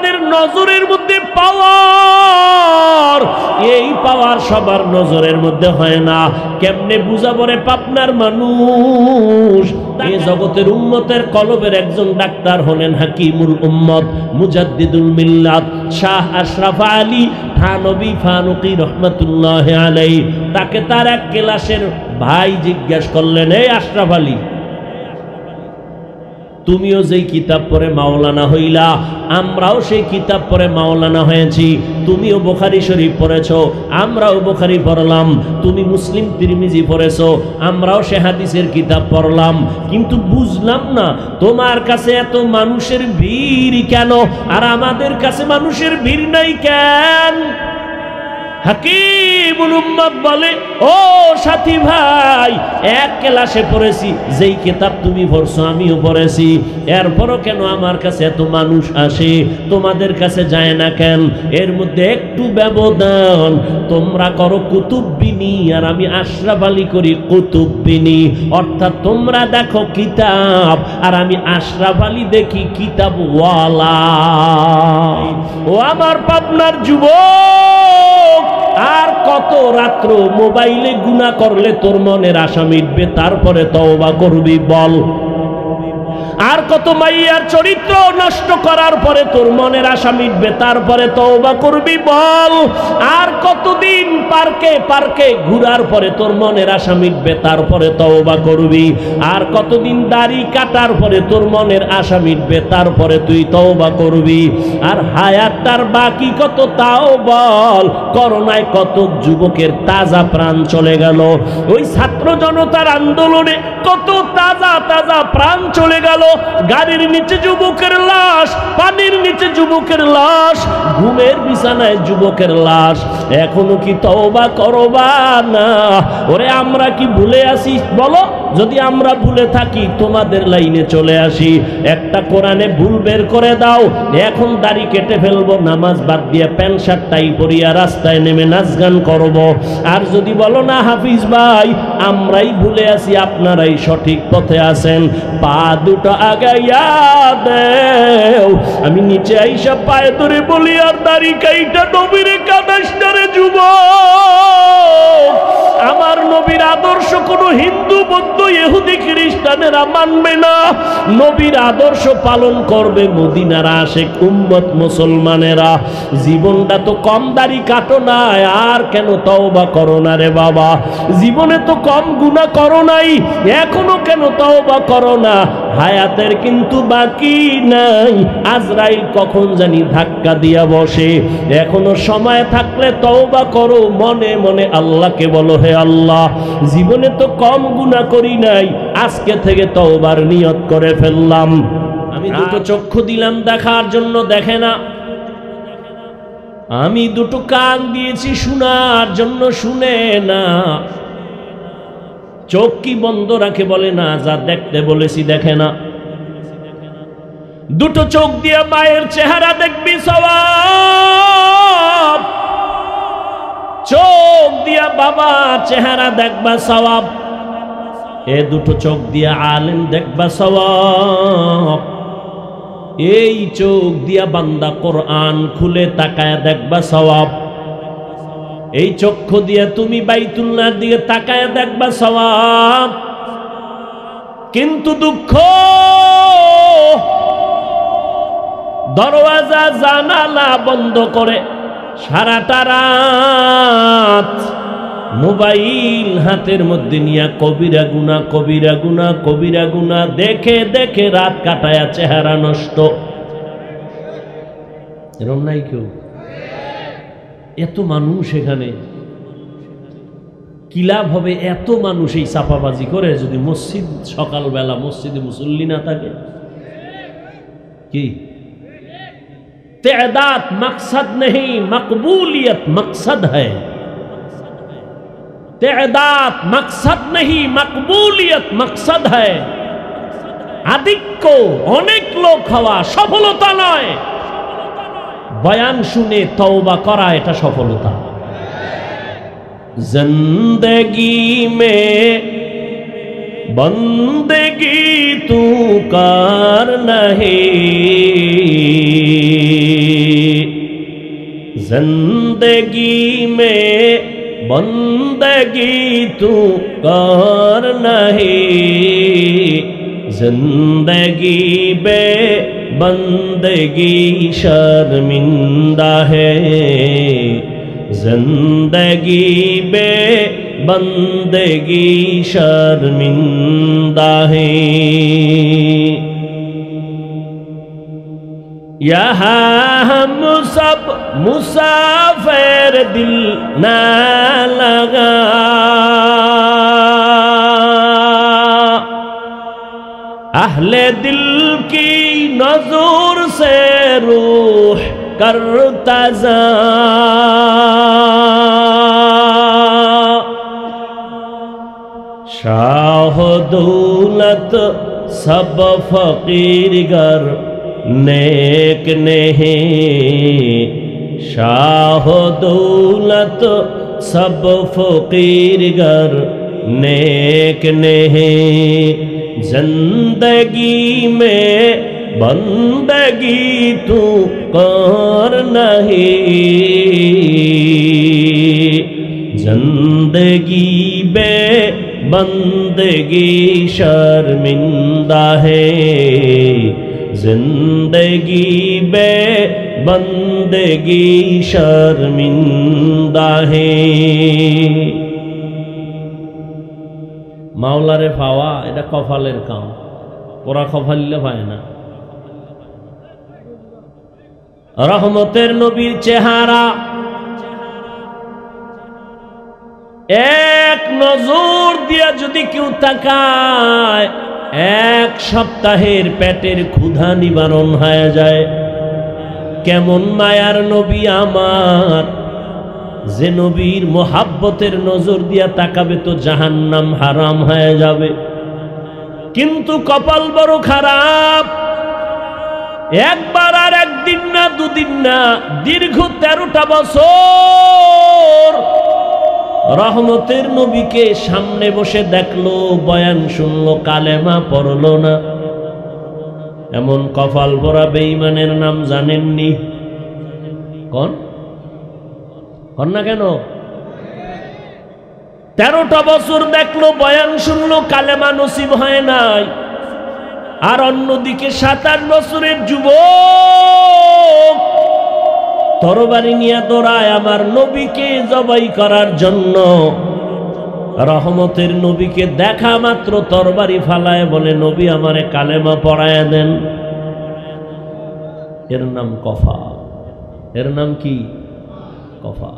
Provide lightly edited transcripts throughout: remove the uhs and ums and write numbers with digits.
যাদের নজরের মধ্যে পাওয়ার, এই পাওয়ার সবার নজরের মধ্যে হয় না। কেমনে বুঝাবো রে পাবনার মানুষ? এই জগতের উম্মতের কলবের একজন ডাক্তার হলেন হাকিমুল উম্মত মুজাদ্দিদুল মিল্লাত শাহ আশরাফ আলী থানবী ফারুকী রহমাতুল্লাহ আলাইহি। তাকে তার এক ক্লাসের ভাই জিজ্ঞাসা করলেন, এই আশরাফ আলী, তুমিও যেই কিতাব পড়ে মাওলানা হইলা, আমরাও সেই কিতাব পড়ে মাওলানা হয়েছি। তুমিও বুখারী শরীফ পড়েছো, আমরাও বুখারী পড়লাম। তুমি মুসলিম তিরমিজি পড়েছো, আমরাও সে হাদিসের কিতাব পড়লাম। কিন্তু বুঝলাম না তোমার কাছে এত মানুষের ভিড় কেন, আর আমাদের কাছে মানুষের ভিড় নাই কেন? হাকিমুল উম্মত বলে, ও সাথী ভাই, এক ক্লাসে পড়েছি, যেই কিতাব তুমি পড়ছো আমিও পড়েছি, এরপরও কেন আমার কাছে এত মানুষ আসে, তোমাদের কাছে যায় না কেন? এর মধ্যে একটু ব্যবধান। তোমরা করো কুতুববিনী, আর আমি আশরাফ আলী করি কুতুববিনী। অর্থাৎ তোমরা দেখো কিতাব, আর আমি আশরাফ আলী দেখি কিতাবওয়ালা। ও আমার পাবনার যুবক, আর কত রাত্র মোবাইলে গুনাহ করলে তোর মনের আশা মিটবে, তারপরে তওবা করবি বল? আর কত মাইয়ার চরিত্র নষ্ট করার পরে তোর মনের আশা মিটবে, তারপরে তওবা করবি বল? আর কতদিন পার্কে পার্কে ঘুরার পরে তোর মনের আশা মিটবে, তারপরে তওবা করবি? আর কতদিন দাড়ি কাটার পরে তোর মনের আশা মিটবে, তারপরে তুই তওবা করবি? আর হায়াতটার বাকি কত তাও বল? করোনায় কত যুবকের তাজা প্রাণ চলে গেল, ওই ছাত্র জনতার আন্দোলনে কত তাজা তাজা প্রাণ চলে গেল। গাড়ির নিচে যুবকের লাশ, পানির নিচে যুবকের লাশ, ঘুমের বিছানায় যুবকের লাশ। এখনো কি তওবা করবা না? ওরে আমরা কি ভুলে আসি বলো? যদি আমরা ভুলে থাকি তোমাদের লাইনে চলে আসি। একটা কোরআনে ভুল বের করে দাও, এখন দাড়ি কেটে ফেলবো, নামাজ বাদ দিয়ে প্যান্ট শার্ট টাই পরিয়া রাস্তায় নেমে নাচ গান করবো। আর যদি বলো না হাফিজ ভাই আমরাই ভুলে আসি, আপনারাই সঠিক পথে আছেন, পা দুটো আগাইয়া দেও, আমি নিচে আইসা পায়ে ধরে বলি, আর দাড়ি কাইটা নবীরে কাদাসটারে যুবক। আমার নবীর আদর্শ কোনো হিন্দু বৌদ্ধ ইহুদি খ্রিস্টানেরা মানবে না। নবীর আদর্শ পালন করবে মদিনার আশিক উম্মত মুসলমানেরা। জীবনটা তো কম দাড়ি কাটো না, আর কেন তওবা করো না রে বাবা? জীবনে তো কম গুনাহ করো নাই, এখনো কেন তওবা করো না? হায়াতের কিন্তু বাকি নাই, আজরাইল কখন জানি ধাক্কা দিয়া বসে। এখনো সময় থাকলে তওবা করো, মনে মনে আল্লাহকে বলো, হে আল্লাহ জীবনে তো কম গুনাহ করি নাই, আজকে থেকে তওবার নিয়ত করে ফেললাম। আমি দুটো চক্ষু দিলাম দেখার জন্য, দেখে না। আমি দুটো কান দিয়েছি শোনার জন্য, শুনে না। চোখ কি বন্ধ রাখে বলে না, যা দেখতে বলেছি দেখে না। দুটো চোখ দিয়ে মায়ের চেহারা দেখবি সওয়াব, চোখ দিয়া বাবার চেহারা দেখবা সওয়াব, এ দুটো চোখ দিয়ে আলেম দেখবা সওয়াব। এই চোখ দিয়া বান্দা কোরআন খুলে তাকায় দেখবা সওয়াব। এই চক্ষু দিয়ে তুমি বাইতুল্লাহর দিকে তাকায় দেখবা সওয়াব। কিন্তু দুঃখ, দরওয়াজা জানালা বন্ধ করে সারাটা রাত মোবাইল হাতের মধ্যে নিয়ে কবিরা গুনাহ কবিরা গুনাহ কবিরা গুনাহ দেখে দেখে রাত কাটায়া চেহারা নষ্ট। এরকম নাই কেউ? এত মানুষ এখানে, কি লাভ হবে? এত মানুষ এই চাপাবাজি করে যদি মসজিদ সকালবেলা মসজিদে মুসল্লি না থাকে? কি तेदाद मकसद नहीं, मकबूलियत मकसद है। तेदाद मकसद नहीं, मकबूलियत मकसद है। আধিক্য অনেক লোক হওয়া সফলতা নয়, বয়ান শুনে তওবা করা এটা সফলতা। जिंदगी में बंदगी तू कर नहीं, जिंदगी में बंदगी तू कर नहीं, जिंदगी बे बंदगी शर्मिंदा है, जिंदगी बे बंदगी शर्मिंदा है। यहाँ हम सब मुसाफिर दिल ना लगा, अहले दिल की नजर से रूह करता जा, शाह दौलत सब फकीर गर नेक नहीं, शाह दौलत सब फकीर गर नेक नहीं, जिंदगी में बंदगी तू कर नहीं, जिंदगी बे बंदगी शर्मिंदा है, जिंदगी बे बंदगी शर्मिंदा है। মাওলারে পাওয়া এটা কপালের কাম, ওরা কপালিলে পায় না। রহমতের নবীর চেহারা এক নজর দিয়া যদি কেউ তাকায়, এক সপ্তাহের পেটের ক্ষুধা নিবারণ হয়ে যায়। কেমন মায়ার নবী আমার, যে নবীর মোহাব্বতের নজর দিয়া তাকাবে তো জাহান্নাম হারাম হয়ে যাবে। কিন্তু কপাল বড় খারাপ, একবার আর একদিন না দুদিন না, দীর্ঘ 13টা বছর রহমতের নবীকে সামনে বসে দেখলো, বয়ান শুনলো, কালেমা পড়লো না। এমন কপাল ভরা বেঈমানের নাম জানেননি? কোন কোন না কেন? 13টা বছর দেখলো, বয়ান শুনলো, কালেমা নসিব হয় নাই। আর অন্যদিকে 57 বছরের যুবক তরবারি নিয়ে দৌড়ায় আমার নবীকে জবাই করার জন্য। রহমতের নবীকে দেখা মাত্র তরবারি ফালায় বলে, নবী আমারে কালেমা পড়ায় দেন। এর নাম কফা। এর নাম কি? কফা।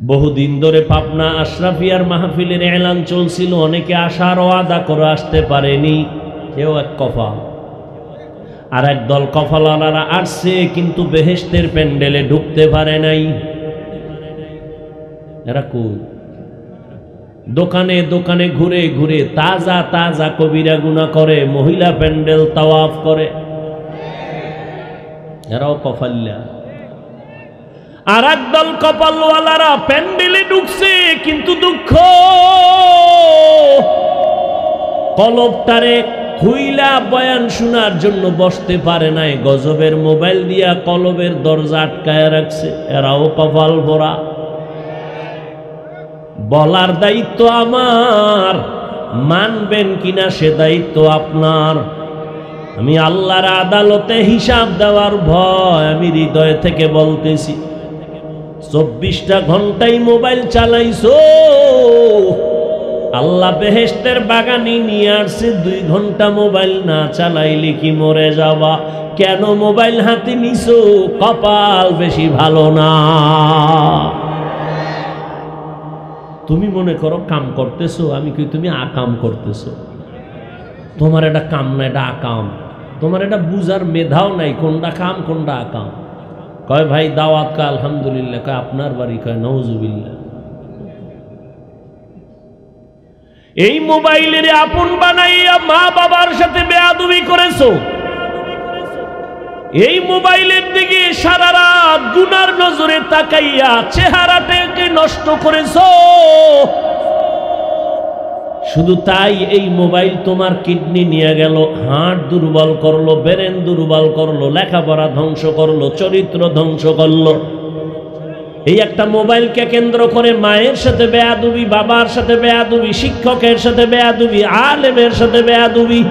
বহুদিন ধরে পাবনা আশরাফিয়ার মাহফিলের এলান চলছিল, অনেকে আসার ওয়াদা করে আসতে পারেনি, কেউ এক কফা। আর এক দল কফালারা আসছে কিন্তু বেহেশতের প্যান্ডেলে ঢুকতে পারে নাই। এরা কই? দোকানে দোকানে ঘুরে ঘুরে তাজা তাজা কবিরা গুনাহ করে, মহিলা প্যান্ডেল তাওয়াফ করে। এরাও কফাল্লা। আর একদল কপালওয়ালারা প্যান্ডেলে ঢুকছে কিন্তু দুঃখ, কলবটারে খুইলা বয়ান শোনার জন্য বসতে পারে নাই, গজবের মোবাইল দিয়া কলবের দরজা আটকায় রাখছে। এরাও কপাল ভরা। বলার দায়িত্ব আমার, মানবেন কিনা সে দায়িত্ব আপনার। আমি আল্লাহর আদালতে হিসাব দেওয়ার ভয় আমি হৃদয় থেকে বলতেছি। 24টা ঘন্টাই মোবাইল চালাইছো, আল্লাহ বেহেশতের বাগানে নিয়ে আসছে, 2 ঘন্টা মোবাইল না চালাইলে কি মরে যাবা? কেন মোবাইল হাতে নিছো? কপাল বেশি ভালো না। তুমি মনে করো কাম করতেছো, আমি কি তুমি আকাম করতেছো? তোমার এটা কাম না, এটা আকাম। তোমার এটা বুঝার মেধাও নাই কোনটা কাম কোনটা আকাম। কয় ভাই দাওয়াত কা? আলহামদুলিল্লাহ। কয় আপনার বাড়ি? কয় নাউজুবিল্লাহ। এই মোবাইলের আপন বানাইয়া মা বাবার সাথে বেয়াদবি করেছো, এই মোবাইলের দিকে সারা রাত গুনার নজরে তাকাইয়া চেহারাটাকে নষ্ট করেছো। শুধু তাই, এই মোবাইল তোমার কিডনি নিয়ে গেল, হার্ট দুর্বল করলো, ব্রেন দুর্বল করলো, লেখাপড়া ধ্বংস করলো, চরিত্র ধ্বংস করলো। এই একটা মোবাইলকে কেন্দ্র করে মায়ের সাথে বেয়াদবি, বাবার সাথে বেয়াদবি, শিক্ষকের সাথে বেয়াদবি, আলেমের সাথে বেয়াদবি।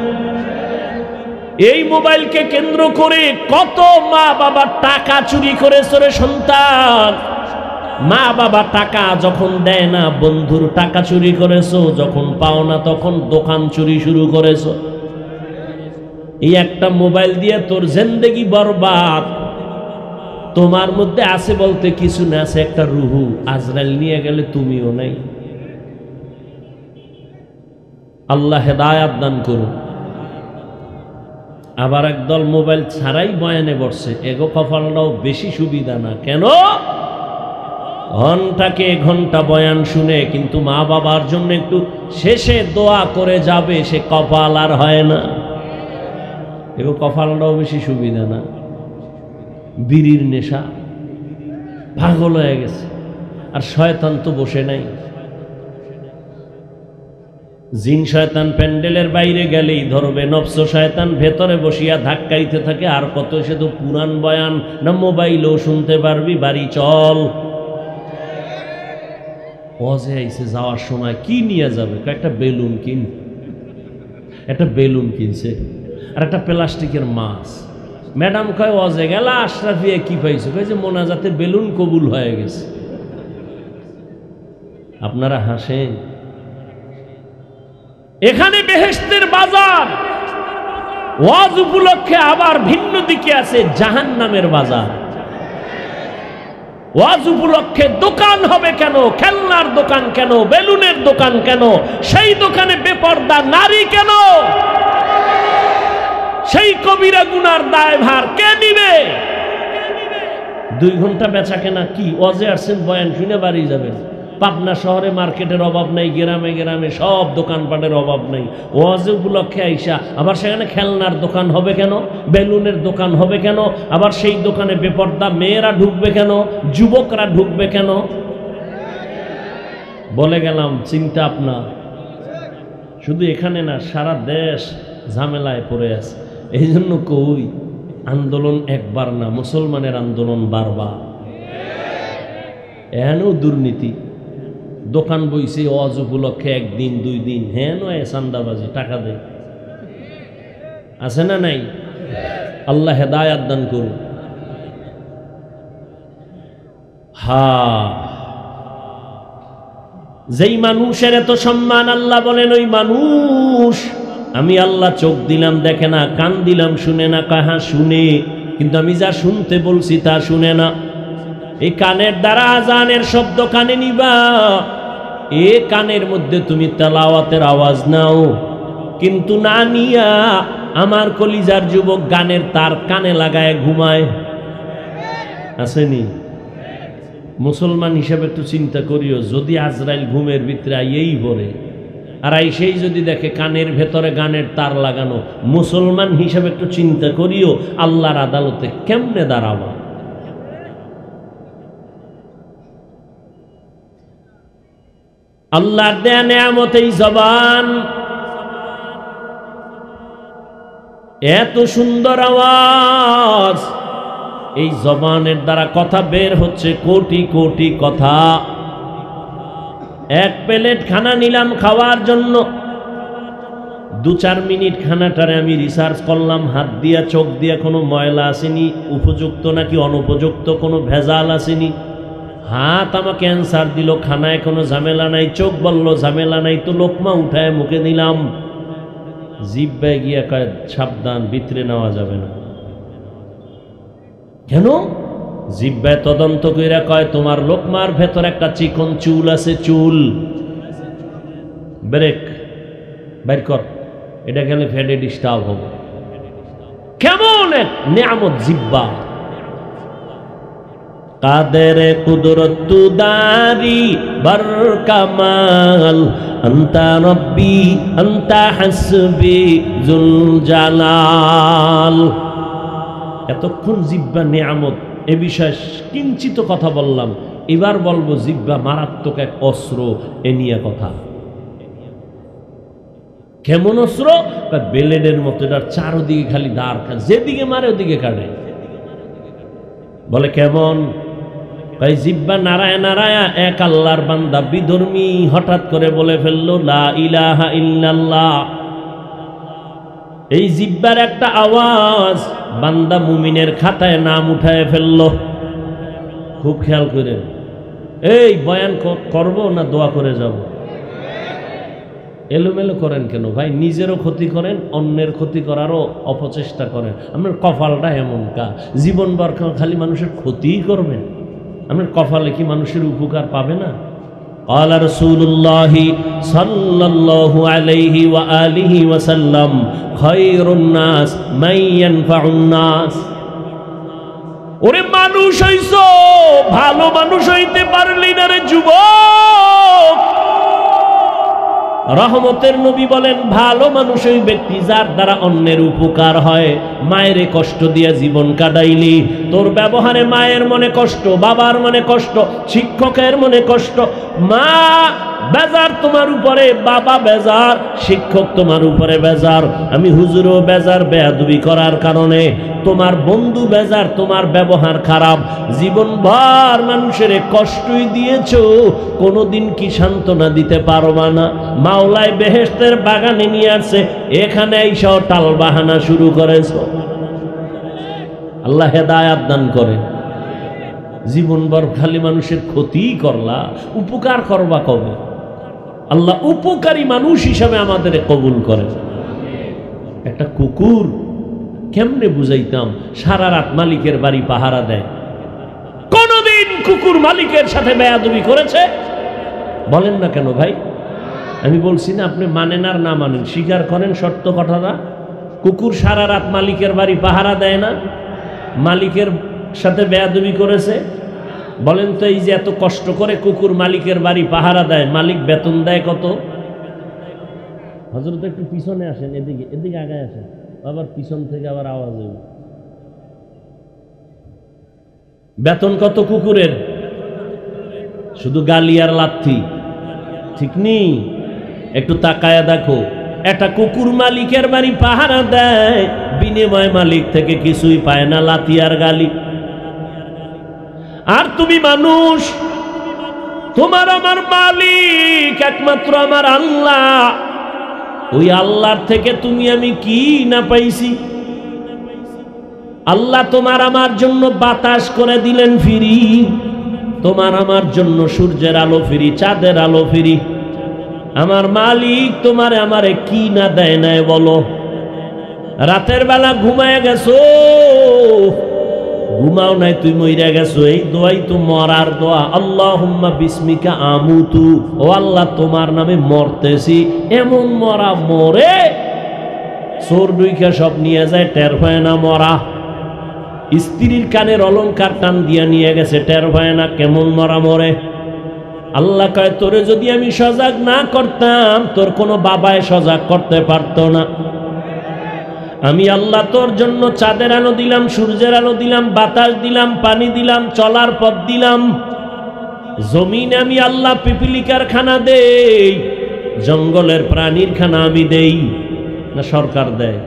এই মোবাইলকে কেন্দ্র করে কত মা বাবা টাকা চুরি করেছে রে সন্তান। মা বাবা টাকা যখন দেয় না, বন্ধুর টাকা চুরি করেছো, যখন পাও না তখন দোকান চুরি শুরু করেছো। এই একটা মোবাইল দিয়ে তোর জিন্দেগি বরবাদ। তোমার মধ্যে আছে বলতে কিছু না, আছে একটা রুহু। আজরাইল নিয়ে গেলে তুমিও নাই। আল্লাহ হেদায়াত দান করুন। আবার একদল মোবাইল ছাড়াই বয়ানে বসছে, এগো কপালটাও বেশি সুবিধা না। কেন? ঘন্টাকে ঘন্টা বয়ান শুনে কিন্তু মা বাবার জন্য একটু শেষে দোয়া করে যাবে, সে কপাল আর হয় না। এগো কপালটাও বেশি সুবিধা না। বিড়ির নেশা, পাগল হয়ে গেছে। আর শয়তান তো বসে নাই। জিন শয়তান প্যান্ডেলের বাইরে গেলেই ধরবে, নফস শয়তান ভেতরে বসিয়া ধাক্কাইতে থাকে। আর কত সে তো পুরান বয়ান না মোবাইলও শুনতে পারবি, বাড়ি চল। ওয়াজে আইছে, যাওয়ার সময় কি নিয়ে যাবে? একটা বেলুন কিন, একটা বেলুন কিনছে আর একটা প্লাস্টিকের মাছ। ম্যাডাম কয় ওয়াজে গেলা, আশরাফিয়া কি পাইছো? কয় যে মোনাজাতে বেলুন কবুল হয়ে গেছে। আপনারা হাসেন। এখানে বেহেশতের বাজার, ওয়াজ উপলক্ষে আবার ভিন্ন দিকে আছে জাহান্নামের বাজার। ওয়াজ উপলক্ষে দোকান হবে কেন? খেলনার দোকান কেন? বেলুনের দোকান কেন? সেই দোকানে বেপর্দা নারী কেন? সেই কবিরা গুনার দায়ভার কে নিবে? 2 ঘন্টা বেচা কেনা কি? ওয়াজে আসছেন, বয়ান শুনে বাড়ি যাবেন। পাবনা শহরে মার্কেটের অভাব নাই, গ্রামে গ্রামে সব দোকানপাটের অভাব নাই। ওয়াজ উপলক্ষে আইসা আবার সেখানে খেলনার দোকান হবে কেন? বেলুনের দোকান হবে কেন? আবার সেই দোকানে বেপর্দা মেয়েরা ঢুকবে কেন? যুবকরা ঢুকবে কেন? বলে গেলাম, চিন্তা আপনার। শুধু এখানে না, সারা দেশ ঝামেলায় পড়ে আছে। এই জন্য কই, আন্দোলন একবার না, মুসলমানের আন্দোলন বারবার। এহেনও দুর্নীতি, দোকান বইছে ওয়াজ উপলক্ষে 1 দিন 2 দিন, হ্যাঁ নয় চান্দাবাজি, টাকা দেয়। আছে না নাই? আল্লাহ হেদায়াত দান করুন। যেই মানুষের এত সম্মান, আল্লাহ বলেন ওই মানুষ আমি আল্লাহ চোখ দিলাম দেখে না, কান দিলাম শুনে না। কাহা শুনে, কিন্তু আমি যা শুনতে বলছি তা শুনে না। এই কানের দ্বারা আজানের শব্দ কানে নিবা, এ কানের মধ্যে তুমি তেলাওয়াতের আওয়াজ নাও, কিন্তু না নিয়া আমার কলিজার যুবক গানের তার কানে লাগায় ঘুমায়। আসেনি? মুসলমান হিসাবে একটু চিন্তা করিও, যদি আজরাইল ঘুমের ভিতরে আইয়েই পড়ে আর সেই যদি দেখে কানের ভেতরে গানের তার লাগানো, মুসলমান হিসাবে একটু চিন্তা করিও আল্লাহর আদালতে কেমনে দাঁড়াবা। আল্লাহর দেয়া নেয়ামত এই জবান, এত সুন্দর আওয়াজ। এই জবানের দ্বারা কথা বের হচ্ছে কোটি কোটি কথা। 1 প্লেট খানা নিলাম খাওয়ার জন্য, 2-4 মিনিট খানাটারে আমি রিসার্চ করলাম, হাত দিয়া চোখ দিয়া কোনো ময়লা আসেনি, উপযুক্ত নাকি অনুপযুক্ত কোনো ভেজাল আসেনি। হাত আমাকে অ্যান্সার দিল খানায় কোনো ঝামেলা নাই, চোখ বলল ঝামেলা নাই, তো লোকমা উঠায় মুখে দিলাম। জিহ্বায় গিয়া কয় সাবধান, ভিতরে নেওয়া যাবে না। কেন? জিহ্বায় তদন্ত কইরা কয় তোমার লোকমার ভেতর একটা চিকন চুল আছে, চুল ব্রেক বের কর, এটা গেলে ফেডে ডিস্টার্ব হবে। কেমন এক নিয়ামত জিহ্বা! কাদের কুদরত তুদারি বার কামাল, আন্তা রব্বি আন্তা হাসবি জুল জালাল। এতক্ষণ জিহ্বা নিয়ামত, এ বিষয়ে কিঞ্চিত কথা বললাম। এবার বলবো জিহ্বা মারাত্মক এক অস্ত্র, এ নিয়ে কথা। কেমন অস্ত্র? বেলেডের মতো, এটার চারদিকে খালি দাঁড়, যেদিকে মারে ওদিকে কাটে। বলে কেমন? জিব্বা নারায় নারায় এক আল্লাহর বান্দা বিধর্মী হঠাৎ করে বলে ফেললো লা ইলাহা ইল্লাল্লাহ। এই জিব্বার একটা আওয়াজ বান্দা মুমিনের খাতায় নাম উঠায় ফেললো। খুব খেয়াল করে, এই বয়ান করব না দোয়া করে যাব? এলোমেলো করেন কেন ভাই? নিজেরও ক্ষতি করেন, অন্যের ক্ষতি করারও অপচেষ্টা করেন। আপনার কপালটা এমন কা, জীবনভর খালি মানুষের ক্ষতিই করবেন। আপনার কপালে কি মানুষের উপকার পাবে না? قال رسول الله صلى الله عليه وآله وسلم خير الناس من ينفع الناس। ওরে মানুষ হইছো, ভালো মানুষ হইতে পারলি না রে যুবক। রহমতের নবী বলেন ভালো মানুষ ওই ব্যক্তি যার দ্বারা অন্যের উপকার হয়। মায়ের কষ্ট দিয়ে জীবন কাটাইলি, তোর ব্যবহারে মায়ের মনে কষ্ট, বাবার মনে কষ্ট, শিক্ষকের মনে কষ্ট। মা বেজার তোমার উপরে, বাবা বেজার, শিক্ষক তোমার উপরে বেজার, আমি হুজুরও বেজার বেয়াদবি করার কারণে, তোমার বন্ধু বেজার তোমার ব্যবহার খারাপ। জীবনভর মানুষের কষ্টই দিয়েছো, কোনোদিন কি সান্ত্বনা দিতে পারবা না? মাওলায় বেহেশতের বাগানে নিয়ে আসছে, এখানে এইসব টাল বাহানা শুরু করেছো। আল্লাহ হেদায়াত দান করে। জীবনভর খালি মানুষের ক্ষতি করলা, উপকার করবা কবে? আল্লাহ উপকারী মানুষ হিসাবে আমাদের কবুল করে। একটা কুকুর কেমনে বুঝাইতাম, সারা রাত মালিকের বাড়ি পাহারা দেয়। কোনদিন কুকুর মালিকের সাথে বেয়াদবি করেছে? বলেন না কেন ভাই? আমি বলছি না আপনি মানেন আর না মানেন, স্বীকার করেন সত্য কথাটা। কুকুর সারা রাত মালিকের বাড়ি পাহারা দেয় না? মালিকের সাথে বেয়াদবি করেছে? বলেন তো, এই যে এত কষ্ট করে কুকুর মালিকের বাড়ি পাহারা দেয়, মালিক বেতন দেয় কত? হযরত একটু পিছনে আসেন, এদিকে এদিকে আগায় আসেন, আবার পিছন থেকে আবার আওয়াজ হইল। বেতন কত কুকুরের? শুধু গালি আর লাথি, ঠিক নেই? একটু তাকায়া দেখো, একটা কুকুর মালিকের বাড়ি পাহারা দেয়, বিনিময় মালিক থেকে কিছুই পায় না, লাথি আর গালি। আর তুমি মানুষ, তোমার আমার মালিক একমাত্র আমার আল্লাহ। ওই আল্লাহর থেকে তুমি আমি কি না পাইছি? আল্লাহ তোমার আমার জন্য বাতাস করে দিলেন ফ্রি, তোমার আমার জন্য সূর্যের আলো ফ্রি, চাঁদের আলো ফ্রি। আমার মালিক তোমারে আমারে কি না দেয় নাই বলো? রাতের বেলা ঘুমায় গেছো, ঘুমাও নাই, তুই মইরা গেছো, এই দোয়াই তো মরার দোয়া। আল্লাহুম্মা বিসমিকা আমুতু, ও আল্লাহ তোমার নামে মরতেছি। এমন মরা মরে চোর ডুইকা সব নিয়ে যায়, টের পায় না মরা। স্ত্রীর কানের অলংকার টান দিয়া নিয়ে গেছে, টের পায় না কেমন মরা মরে। আল্লাহ কয় তোরে যদি আমি সজাগ না করতাম, তোর কোনো বাবায় সজাগ করতে পারতো না। আমি আল্লাহ তোর জন্য চাঁদের আলো দিলাম, সূর্যের আলো দিলাম, বাতাস দিলাম, পানি দিলাম, চলার পথ দিলাম। জমিনে আমি আল্লাহ পিপিলিকার খানা দেই, জঙ্গলের প্রাণীর খানা আমি দেই না সরকার দেয়?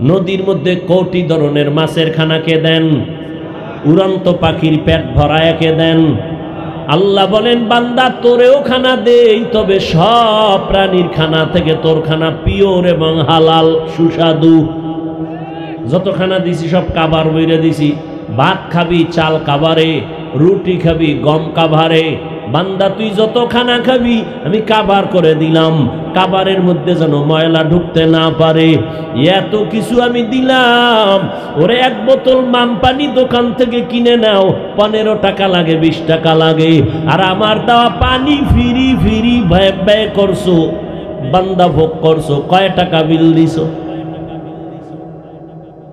নদীর মধ্যে কোটি ধরনের মাছের খানা কে দেন? উড়ন্ত পাখির পেট ভরায় কে দেন? আল্লাহ বলেন বান্দা তোরেও খানা দেই, তবে সব প্রাণীর খানা থেকে তোর খানা পিওর এবং হালাল সুস্বাদু। যত খানা দিছি সব কাবার বইরে দিছি। ভাত খাবি চাল কাবারে, রুটি খাবি গম কাবারে। বান্দা তুই যত খানা খাবি আমি কাবার করে দিলাম, কাবারের মধ্যে যেন ময়লা ঢুকতে না পারে, এত কিছু আমি দিলাম। ওরে এক বোতল মাম পানি দোকান থেকে কিনে নাও, 15 টাকা লাগে, 20 টাকা লাগে। আর আমার দেওয়া পানি ফিরি ফিরি ব্যয় করছো, বান্দা ভোগ করছো, কয় টাকা বিল দিছো?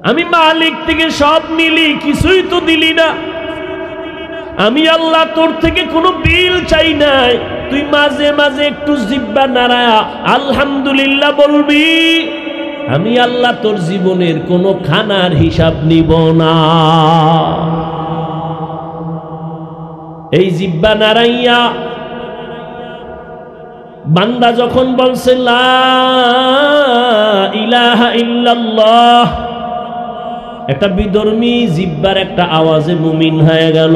আমি মালিক থেকে সব নিলি, কিছুই তো দিলি না। আমি আল্লাহ তোর থেকে কোনো বিল চাই নাই, তুই মাঝে মাঝে একটু জিহ্বা নাড়া আলহামদুলিল্লাহ বলবি। আমি আল্লাহ তোর জীবনের কোনো খানার হিসাব নিব না। এই জিহ্বা নাড়াইয়া বান্দা যখন বলছে লা ইলাহা ইল্লাল্লাহ, একটা বিধর্মী জিব্বার একটা আওয়াজে মুমিন হয়ে গেল।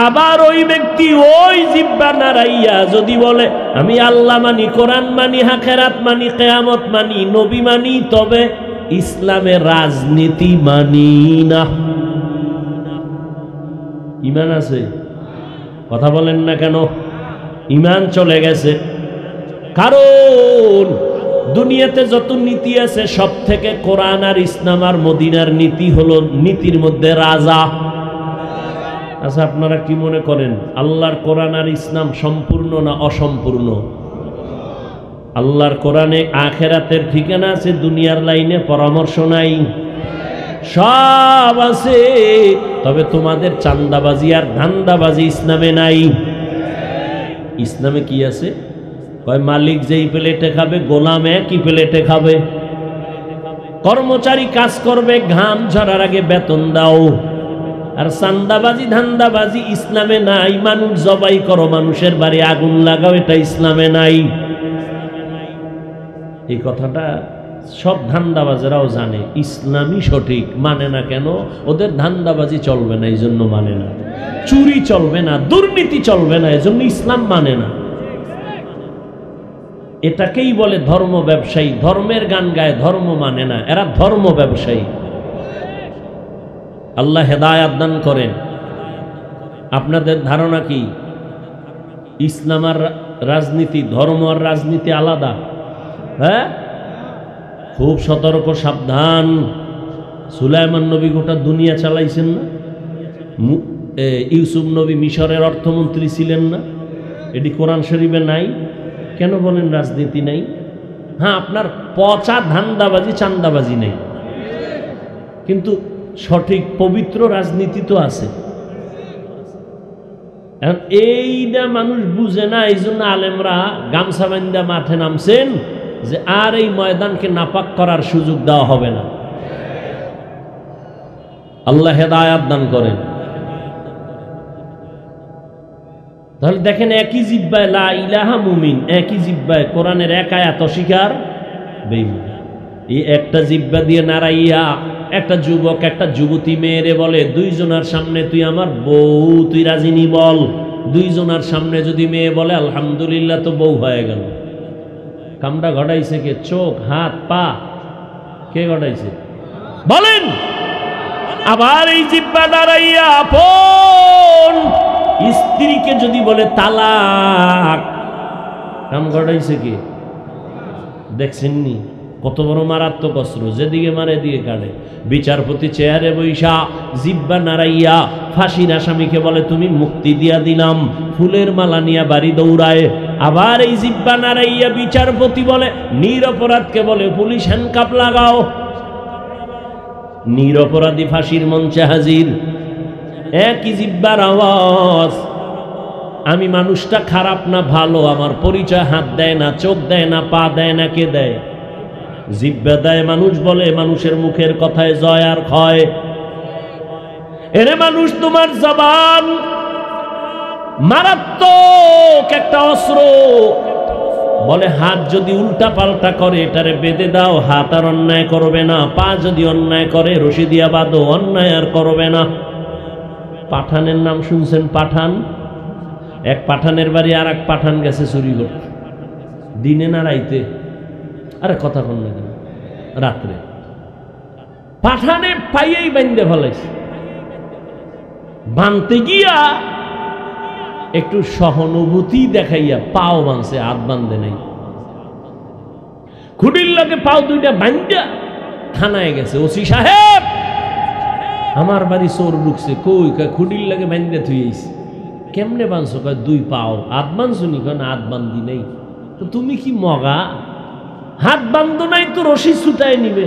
আবার ওই ব্যক্তি ওই জিব্বা নাড়াইয়া যদি বলে আমি আল্লাহ মানি, কোরআন মানি, আখিরাত মানি, কিয়ামত মানি, নবী মানি, তবে ইসলামের রাজনীতি মানি না, ঈমান আছে? কথা বলেন না কেন? ঈমান চলে গেছে। কারণ দুনিয়াতে যত নীতি আছে সব থেকে কোরআন আর ইসলাম আর মদিনার নীতি হলো নীতির মধ্যে রাজা। আচ্ছা, আপনারা কি মনে করেন আল্লাহর কোরআন আর ইসলাম সম্পূর্ণ না অসম্পূর্ণ? আল্লাহর কোরআনে আখিরাতের ঠিকানা আছে, দুনিয়ার লাইনে পরামর্শ নাই, সব আছে। তবে তোমাদের চান্দাবাজি আর ধান্দাবাজি ইসলামে নাই। ইসলামে কি আছে? কয় মালিক যেই প্লেটে খাবে গোলাম একই প্লেটে খাবে, কর্মচারী কাজ করবে ঘাম ঝরার আগে বেতন দাও। আর চান্দাবাজি ধান্দাবাজি ইসলামে নাই। মানুষ জবাই করো, মানুষের বাড়ি আগুন লাগাও, এটা ইসলামে নাই। এই কথাটা সব ধান্দাবাজেরাও জানে, ইসলামই সঠিক, মানে না কেন? ওদের ধান্দাবাজি চলবে না, এই জন্য মানে না। চুরি চলবে না, দুর্নীতি চলবে না, এজন্য ইসলাম মানে না। এটাকেই বলে ধর্ম ব্যবসায়ী। ধর্মের গান গায়, ধর্ম মানে না, এরা ধর্ম ব্যবসায়ী। আল্লাহ হেদায়াত দান করেন। আপনাদের ধারণা কি ইসলাম আর রাজনীতি, ধর্ম আর রাজনীতি আলাদা? হ্যাঁ, খুব সতর্ক, সাবধান। সুলাইমান নবী গোটা দুনিয়া চালাইছেন না? ইউসুফ নবী মিশরের অর্থমন্ত্রী ছিলেন না? এটি কোরআন শরীফে নাই? কেন বলেন রাজনীতি নাই? হ্যাঁ, আপনার পচা ধান্দাবাজি চান্দাবাজি নেই, কিন্তু সঠিক পবিত্র রাজনীতি তো আছে। এখন এইটা মানুষ বুঝে না, এই জন্য আলেমরা গামছা বান্ধা মাঠে নামছেন যে আর এই ময়দানকে নাপাক করার সুযোগ দেওয়া হবে না। আল্লাহ হেদায়াত দান করেন। তাহলে দেখেন, একই জিব্বায় লা ইলাহা মুমিন, একই জিব্বায় কোরআনের এক আয়াত অস্বীকার বেঈমান। এই একটা জিব্বা দিয়ে নাড়াইয়া একটা যুবক একটা যুবতী মেয়েরে বলে দুইজনের সামনে তুই আমার বউ, তুই রাজিনী বল। দুইজনের সামনে যদি মেয়ে বলে আলহামদুলিল্লাহ, তো বউ হয়ে গেল। কামটা ঘটাইছে কে? চোখ, হাত, পা, কে ঘটাইছে বলেন? আবার এই জিব্বা দাঁড়াইয়া আপন স্ত্রীকে যদি বলে তালাক, কাম ঘটাইছে কে? দেখছেননি কত বড় মারাত্মক অস্ত্র, যেদিকে মারে দিয়ে কাটে। বিচারপতি চেয়ারে বৈশা জিব্বা নাড়াইয়া ফাঁসির আসামিকে বলে তুমি মুক্তি দিয়া দিলাম, ফুলের মালা নিয়ে বাড়ি দৌড়ায়। আবার এই জিব্বা নাড়াইয়া বিচারপতি বলে নিরপরাধকে বলে পুলিশ হ্যান্ডকাপ লাগাও, নিরপরাধী ফাঁসির মঞ্চে হাজির। একই জিব্বার আওয়াজ। আমি মানুষটা খারাপ না ভালো, আমার পরিচয় হাত দেয় না, চোখ দেয় না, পা দেয় না, কে দেয়? জিব্বা দেয়। মানুষ বলে মানুষের মুখের কথায় জয় আর ক্ষয়। এরে মানুষ, তোমার জবান মারাত্মক একটা অস্ত্র। বলে হাত যদি উল্টা পাল্টা করে এটারে বেঁধে দাও, হাত আর অন্যায় করবে না। পা যদি অন্যায় করে রশি দিয়া বাঁধো, অন্যায় আর করবে না। পাঠানের নাম শুনছেন? পাঠান। এক পাঠানের বাড়ি আর এক পাঠান গেছে চুরি করতে, দিনে না রাইতে? আরে কথা বল না কেন? রাত্রে। পাঠানে পাইয়েই বান্ধে ফেলাইছে। বানতে গিয়া একটু সহানুভূতি দেখাইয়া পাও বানছে, হাত বান্ধে নাই। খুঁটির লাগে পাও দুইটা বান্ধা থানায় গেছে। ওসি সাহেব, আমার বাড়ি চোর ঢুকছে। কই? খুঁটির লাগে বান্ধে থুইছি। কেমনে বানছো? দুই পাও। হাত বানছো নি? না, হাত বান্ধি নেই। তো তুমি কি মগা? হাত বান্ধ নাই তো রশি ছুটায় নিবে।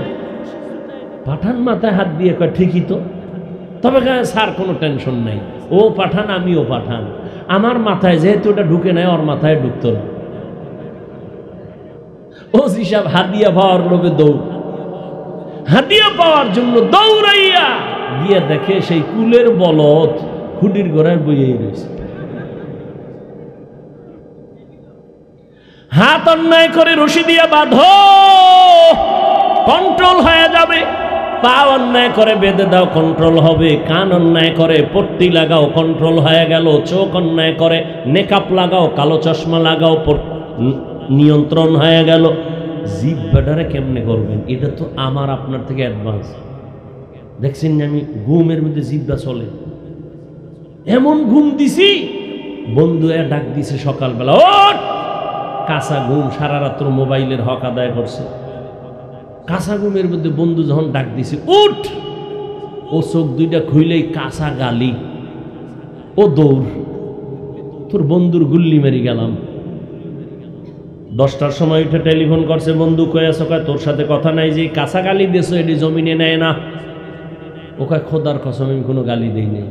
পাঠান মাথায় হাত দিয়ে কয় ঠিকই তো। তবে স্যার কোনো টেনশন নাই, ও পাঠান আমিও পাঠান, আমার মাথায় যেহেতু ওটা ঢুকে নাই, ওর মাথায় ঢুকতো না। ও হিসাব হাদিয়া পাওয়ার লোভে দৌড়, হাদিয়া পাওয়ার জন্য দৌড়াইয়া গিয়ে দেখে সেই কুলের বলদ খুঁটির গোড়ায় বইয়েই রয়েছে। হাত অন্যায় করে রশি দিয়ে বাঁধো, কন্ট্রোল হয়ে যাবে। পা অন্যায় করে বেঁধে দাও, কন্ট্রোল হবে। কান অন্যায় করে পট্টি লাগাও, কন্ট্রোল হয়ে গেল। চোখ অন্যায় করে নেকাপ লাগাও, কালো চশমা লাগাও, নিয়ন্ত্রণ হয়ে গেল। জিহ্বাটারে কেমনে করবেন? এটা তো আমার আপনার থেকে অ্যাডভান্স। দেখছেন না, আমি ঘুমের মধ্যে জিহ্বা চলে, এমন ঘুম দিছি, বন্ধু ডাক দিছে সকালবেলা, ওঠ! কাঁচা ঘুম, সারা রাত্র মোবাইলের হক আদায় করছে। কাঁচা ঘুমের মধ্যে বন্ধু যখন ডাক দিছে, উঠ! ও চোখ দুইটা খুইলেই কাঁচা গালি, ও দৌড়। তোর বন্ধুর গুল্লি মেরি গেলাম। 10টার সময় উঠে টেলিফোন করছে, বন্ধু কয়ে আছো? কয় তোর সাথে কথা নাই, যে কাঁচা গালি দিয়েছো এটি জমিনে নেয় না। ও কয় খোদার কসম আমি কোনো গালি দিই নাই।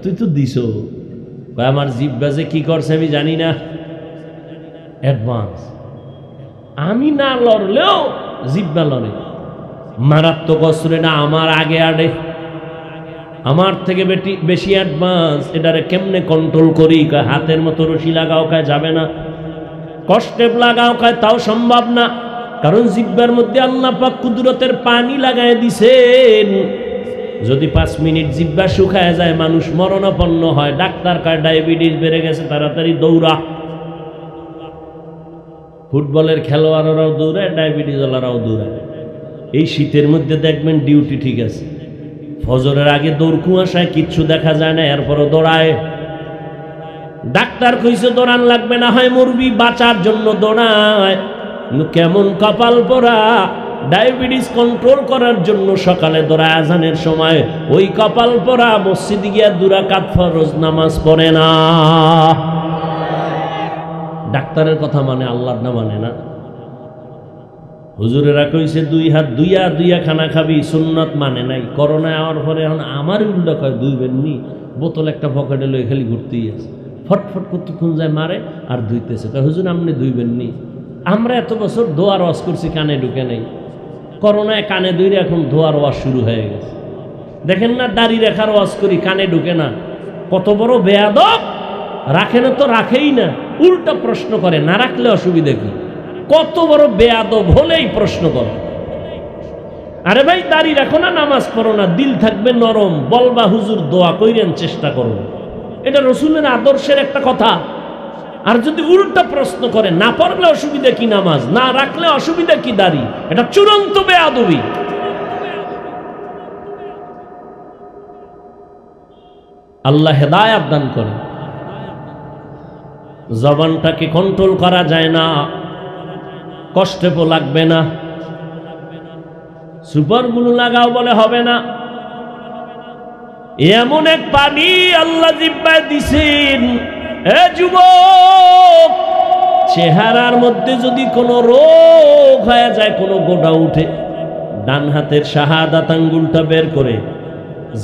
তুই তো দিছ। আমার জিহ্বা যে কি করছে আমি জানি না, অ্যাডভান্স। আমি না লড়লেও জিহ্বা লড়ে। মারাত্মক অস্ত্র, না আমার আগে আড়ে, আমার থেকে বেশি অ্যাডভান্স। এটারে কেমনে কন্ট্রোল করি? কয় হাতের মতো রশি লাগাও, কয় যাবে না। কষ্টেপ লাগাও, কয় তাও সম্ভব না। কারণ জিহ্বার মধ্যে আল্লাহ পাক কুদরতের পানি লাগায় দিছেন। যদি 5 মিনিট জিহ্বা শুকায় যায়, মানুষ মরণাপন্ন হয়। ডাক্তার কয় ডায়াবেটিস বেড়ে গেছে, তাড়াতাড়ি দৌড়া। ফুটবলের খেলোয়াড়রাও দৌড়ায়, ডায়াবেটিস ওয়ালারাও দৌড়ায়। এই শীতের মধ্যে দেখবেন ডিউটি ঠিক আছে, ফজরের আগে দৌড়, কুয়াশায় কিচ্ছু দেখা যায় না, এরপরও দৌড়ায়। ডাক্তার কইছে দৌড়ান লাগবে না, হয় মরবি, বাঁচার জন্য দৌড়ায়। কেমন কপাল পোড়া! ডায়াবেটিস কন্ট্রোল করার জন্য সকালে দৌড়ায়, আজানের সময় ওই কপাল পোড়া মসজিদে গিয়া 2 রাকাত ফরজ নামাজ পড়ে না। ডাক্তারের কথা মানে, আল্লাহর না মানে না। হুজুরেরা কইছে 2 হাত দুইয়া খানা খাবি, সুন্নত মানে নাই। করোনা আওয়ার পরে এখন আমার উল্টা কয় দুইবেন নি, বোতল একটা পকেটে লই খালি ঘুরতেই আছে, ফটফট কতক্ষণ যায় মারে আর ধুইতেছে। কয় হুজুর আপনি ধুইবেন নি? আমরা এত বছর ধোয়ার ওয়াজ করছি, কানে ঢুকে নেই। করোনায় কানে ধুইরে এখন ধোয়ার ওয়াজ শুরু হয়ে গেছে। দেখেন না, দাড়ি রেখার ওয়াজ করি, কানে ঢুকে না। কত বড় বেয়াদব! রাখে না তো রাখেই না, উল্টা প্রশ্ন করে, না রাখলে অসুবিধা কি? কত বড় বেয়াদব হলেই প্রশ্ন করে। আরে ভাই, দাড়ি রাখো না, নামাজ পড়ো না, দিল থাকবে নরম, বলবা হুজুর দোয়া কইরেন, চেষ্টা করুন। এটা রসুলের আদর্শের একটা কথা। আর যদি উল্টা প্রশ্ন করে, না পড়লে অসুবিধা কি, নামাজ না রাখলে অসুবিধা কি, দাড়ি, এটা চূড়ান্ত বেয়াদবি। আল্লাহ হেদায়েত দান করে। জবানটাকে কন্ট্রোল করা যায় না, কষ্টে লাগবে না। সুপারগুলো লাগাও বলে হবে না। এমন এক পানি আল্লাহ জিহ্বায় দিছেন, এ যুবক, চেহারার মধ্যে যদি কোনো রোগ হয়ে যায়, কোনো গোটা উঠে, ডান হাতের শাহাদাত আঙ্গুলটা বের করে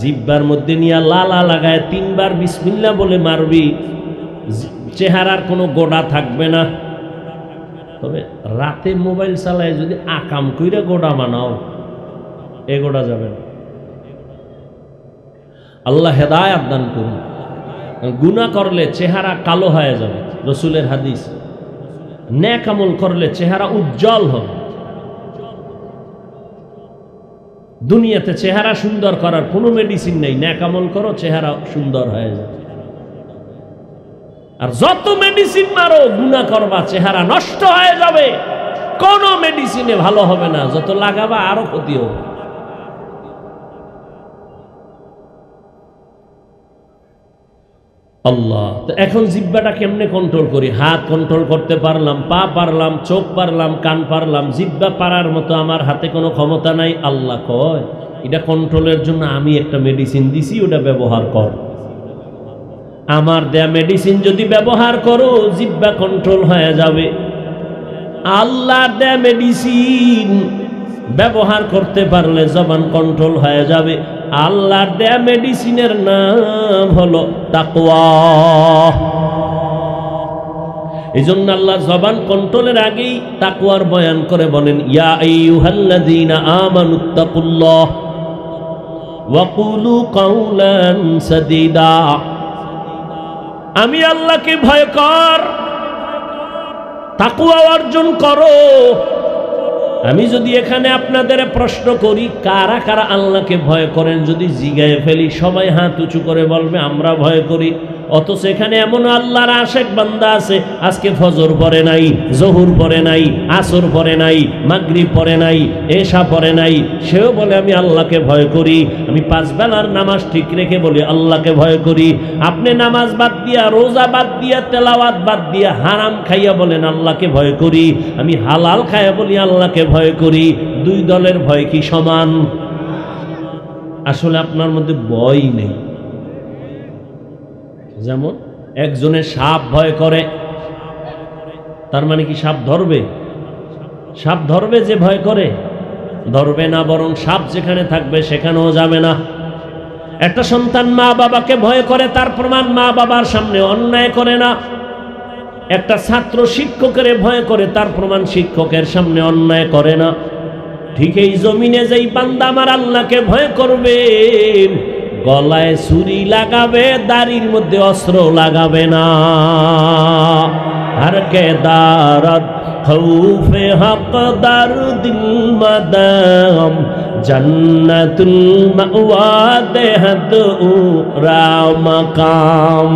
জিহ্বার মধ্যে নিয়ে লালা লাগায় 3 বার বিসমিল্লাহ বলে মারবি, চেহারার কোনো গোড়া থাকবে না। তবে রাতে মোবাইল চালায় যদি আকাম কইরা গোড়া মানাও, এ গোড়া যাবে না। আল্লাহ হেদায়েত দান করুন। গুনাহ করলে চেহারা কালো হয়ে যাবে, রসুলের হাদিস। নেক আমল করলে চেহারা উজ্জ্বল হবে। দুনিয়াতে চেহারা সুন্দর করার কোনো মেডিসিন নেই। নেক আমল করো, চেহারা সুন্দর হয়ে যাবে। আর যত মেডিসিন মারো, গুনাহ করবা, চেহারা নষ্ট হয়ে যাবে। কোনো মেডিসিনে ভালো হবে না, যত লাগাবা আরো ক্ষতি হবে। আল্লাহ, তো এখন জিহ্বাটা কেমনে কন্ট্রোল করি? হাত কন্ট্রোল করতে পারলাম, পা পারলাম, চোখ পারলাম, কান পারলাম, জিহ্বা পারার মতো আমার হাতে কোনো ক্ষমতা নাই। আল্লাহ কয়, এটা কন্ট্রোলের জন্য আমি একটা মেডিসিন দিছি, ওটা ব্যবহার কর। আমার দেয়া মেডিসিন যদি ব্যবহার করো, জিহ্বা কন্ট্রোল হয়ে যাবে। আল্লাহর দেয়া মেডিসিন ব্যবহার করতে পারলে জবান কন্ট্রোল হয়ে যাবে। আল্লাহর দেয়া মেডিসিনের নাম হলো তাকওয়া। এই জন্য আল্লাহ জবান কন্ট্রোলের আগেই তাকওয়ার বয়ান করে বলেন, ইয়া আইয়ুহাল্লাযীনা আমানুত্তাকুল্লাহ ওয়া কুলু কাওলান সাদীদা। আমি আল্লাহকে ভয় কর, তাকওয়া অর্জন করো। আমি যদি এখানে আপনাদের প্রশ্ন করি কারা কারা আল্লাহকে ভয় করেন, যদি জিগায়ে ফেলি সবাই হাত উঁচু করে বলবে আমরা ভয় করি। অথচ এখানে এমন আল্লাহর আশেক বান্দা আছে আজকে ফজর পড়ে নাই, জোহর পড়ে নাই, আসর পড়ে নাই, মাগরিব পড়ে নাই, এশা পড়ে নাই, সেও বলে আমি আল্লাহকে ভয় করি। আমি 5 বেলার নামাজ ঠিক রেখে বলি আল্লাহকে ভয় করি। আপনি নামাজ বাদ দিয়া, রোজা বাদ দিয়া, তেলাওয়াত বাদ দিয়া, হারাম খাইয়া বলেন আল্লাহকে ভয় করি। আমি হালাল খাইয়া বলি আল্লাহকে ভয় করি। 2 দলের ভয় কি সমান? আসলে আপনার মধ্যে ভয় নেই। যেমন একজনের সাপ ভয় করে, তার মানে কি সাপ ধরবে? সাপ ধরবে যে ভয় করে? ধরবে না, বরং সাপ যেখানে থাকবে সেখানেও যাবে না। একটা সন্তান মা বাবাকে ভয় করে, তার প্রমাণ মা বাবার সামনে অন্যায় করে না। একটা ছাত্র শিক্ষকের ভয় করে, তার প্রমাণ শিক্ষকের সামনে অন্যায় করে না। ঠিক এই জমিনে যেই বান্দা আমার আল্লাহকে ভয় করবে, গলায় ছুরি লাগাবে, দাড়ির মধ্যে অস্ত্র লাগাবে না। हर के दारद खौफे हक दर दिल मदम जन्नतुल मअवा देहद उरा मकाम।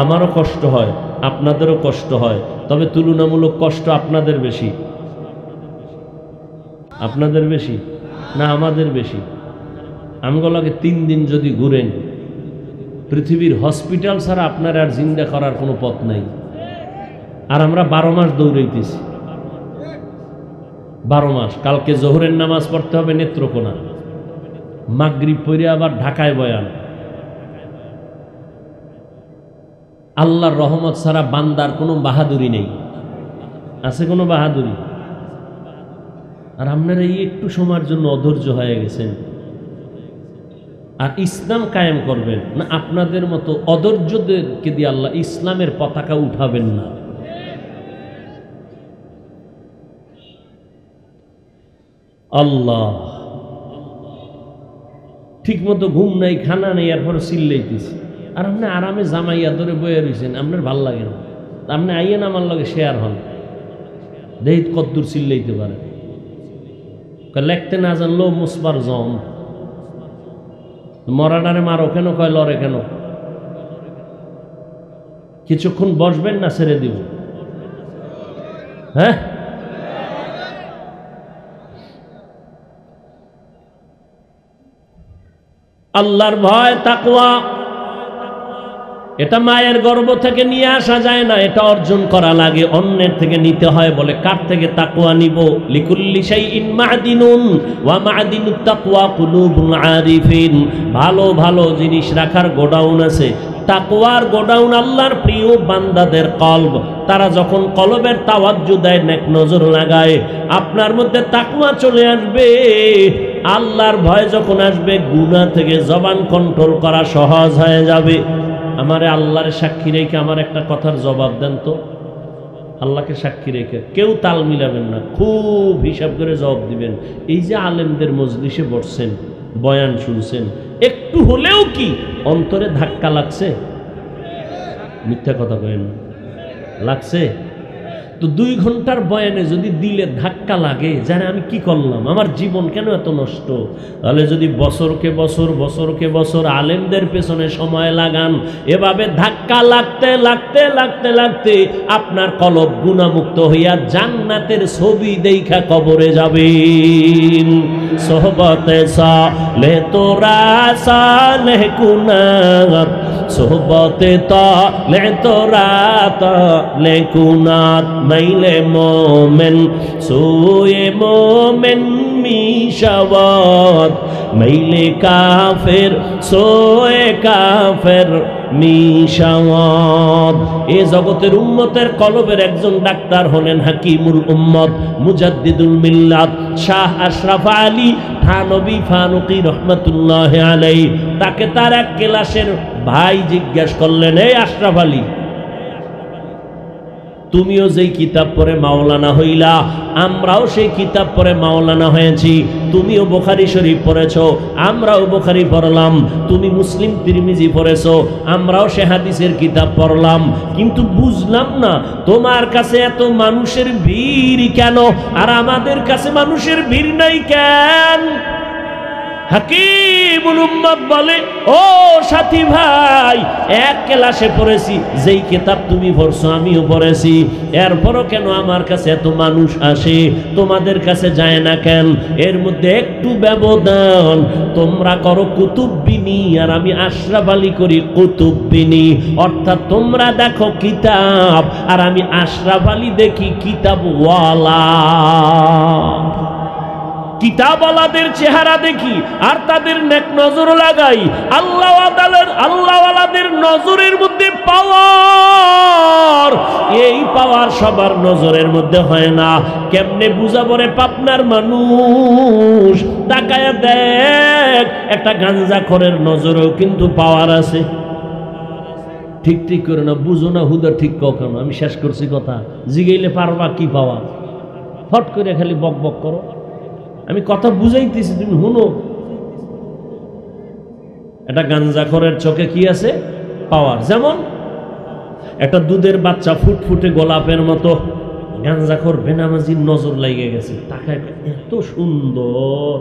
আমারও কষ্ট হয়, আপনাদেরও কষ্ট হয়, তবে তুলনামূলক কষ্ট আপনাদের বেশি। আপনাদের বেশি না আমাদের বেশি? আমগুলোকে 3 দিন যদি ঘুরেন, পৃথিবীর হসপিটাল ছাড়া আপনার আর জিন্দা করার কোনো পথ নাই। আর আমরা 12 মাস দৌড়াইতেছি, 12 মাস। কালকে জোহরের নামাজ পড়তে হবে নেত্রকোনা, মাগরিব পড়ে আবার ঢাকায় বয়ান। আল্লাহর রহমত ছাড়া বান্দার কোনো বাহাদুরি নেই। আছে কোনো বাহাদুরি? আর আপনারা এই একটু সময়ের জন্য অধৈর্য হয়ে গেছেন। আর ইসলাম কায়েম করবেন না, আপনাদের মতো অধৈর্যদেরকে দিয়ে আল্লাহ ইসলামের পতাকা উঠাবেন না। আল্লাহ ঠিক মতো ঘুম নাই, খানা নেই, এরপর চিল্লাইতেছি। আর আপনি আরামে জামাইয়া ধরে বয়ে রয়েছেন, আপনার ভাল লাগে না। আপনি আইয়েন আমার লগে শেয়ার হন, দেখ কদ্দুর চিল্লাইতে পারে। লেখতে না জানলো মুসবার জম, মরাডারে মারো কেন, কয় লড়ে কেন। কিছুক্ষণ বসবেন না ছেড়ে দিব? হ্যাঁ, আল্লাহর ভয় তাকওয়া এটা মায়ের গর্ভ থেকে নিয়ে আসা যায় না, এটা অর্জন করা লাগে, অন্যের থেকে নিতে হয়। বলে কার থেকে তাকওয়া নিব? লিকুল্লি শাইইন মা'দিনুন ওয়া মা'দিনুত তাকওয়া কুলুবুল আরিফিন। ভালো ভালো জিনিস রাখার গোডাউন আছে, তাকওয়ার গোডাউন আল্লাহর প্রিয় বান্দাদের কলব। তারা যখন কলবের তাওয়াজ্জু দেয়, নেক নজর লাগায়, আপনার মধ্যে তাকওয়া চলে আসবে। আল্লাহর ভয় যখন আসবে, গুনাহ থেকে জবান কন্ট্রোল করা সহজ হয়ে যাবে। আমারে আল্লাহর সাক্ষী রেখে আমার একটা কথার জবাব দেন তো। আল্লাহকে সাক্ষী রেখে কেউ তাল মিলাবেন না, খুব হিসাব করে জবাব দিবেন। এই যে আলেমদের মজলিসে বসছেন, বয়ান শুনছেন, একটু হলেও কি অন্তরে ধাক্কা লাগছে? মিথ্যা কথা কয়েন না, লাগছে তো? 2 ঘন্টার বয়ানে যদি দিলে ধাক্কা লাগে, জানে আমি কি করলাম, আমার জীবন কেন এত নষ্ট, তাহলে যদি বছরকে বছর আলেমদের পেছনে সময় লাগান, এভাবে ধাক্কা লাগতে লাগতে লাগতে লাগতে আপনার কলব গুনাহমুক্ত হইয়া জান্নাতের ছবি দেখা কবরে যাবেন। সোহবতে সালে তোরা সালেহ কুনাত, সোহবতে তালে তোরা তালে কুনাত। মাইলে মোমেন সোয়ে মোমেন মিশাওয়াত, মাইলে কাফের সোয়ে কাফের মিশাওয়াত। এ জগতের উম্মতের কলবের একজন ডাক্তার হলেন হাকিমুল উম্মত, মুজাদ্দিদুল মিল্লাত শাহ আশরাফ আলী থানবী ফারুকী রহমাতুল্লাহি আলাইহি। তাকে তার এক ক্লাসের ভাই জিজ্ঞাসা করলেন, এই আশরাফ আলী, তুমিও যেই কিতাব পড়ে মাওলানা হইলা, আমরাও সেই কিতাব পড়ে মাওলানা হয়েছি। তুমিও বুখারী শরীফ পড়েছো, আমরাও বুখারী পড়লাম। তুমি মুসলিম তিরমিজি পড়েছো, আমরাও সে হাদিসের কিতাব পড়লাম। কিন্তু বুঝলাম না তোমার কাছে এত মানুষের ভিড় কেন, আর আমাদের কাছে মানুষের ভিড় নাই কেন? হাকিমুল উম্মাত বলে, ও সাথী ভাই, এক ক্লাসে পড়েছি, যেই কিতাব তুমি পড়ছো আমিও পড়েছি, এরপরও কেন আমার কাছে এত মানুষ আসে, তোমাদের কাছে যায় না কেন? এর মধ্যে একটু ব্যবধান। তোমরা করো কুতুববিনী, আর আমি আশরাফ আলী করি কুতুববিনী। অর্থাৎ তোমরা দেখো কিতাব, আর আমি আশরাফ আলী দেখি কিতাবওয়ালা। কিতাবওয়ালাদের চেহারা দেখি আর তাদের নেক নজর লাগাই। আল্লাহওয়ালাদের নজরের মধ্যে পাওয়ার, এই পাওয়ার সবার নজরের মধ্যে হয় না। কেমনে বুঝাবো রে পাবনার মানুষ? তাকায়া দেখ, একটা গাঞ্জাখোরের নজরেও কিন্তু পাওয়ার আছে। ঠিক ঠিক করে না, বুঝো না, হুদা ঠিক কখনো। আমি শেষ করছি কথা, জিগাইলে পারবা কি পাওয়া? ফট করে খালি বক বক করো। আমি কথা বুঝাইতেছি, তুমি শুনো। একটা গাঞ্জাখোরের চোখে কি আছে? পাওয়ার। যেমন একটা দুধের বাচ্চা ফুটফুটে গোলাপের মতো, গাঞ্জাখোর বেনামাজির নজর লেগে গেছে। তাকায়, এত সুন্দর।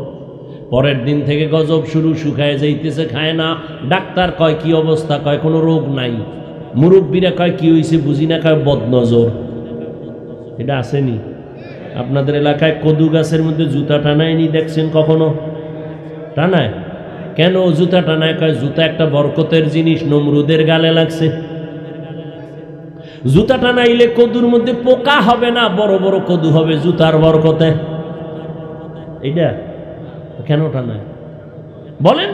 পরের দিন থেকে গজব শুরু, শুকায় যাইতেছে, খায় না। ডাক্তার কয় কি অবস্থা? কয় কোনো রোগ নাই। মুরব্বীরা কয় কি হয়েছে বুঝি না, কয় বদনজর। এটা আসেনি? আপনাদের এলাকায় কদু গাছের মধ্যে জুতা টানায়নি দেখছেন কখনো? টানায় কেন? জুতা টানায়, কয় জুতা একটা বরকতের জিনিস, নমরুদের গালে লাগছে। জুতা টানাইলে কদুর মধ্যে পোকা হবে না, বড় বড় কদু হবে জুতার বরকতে। এইটা কেন টানায় বলেন?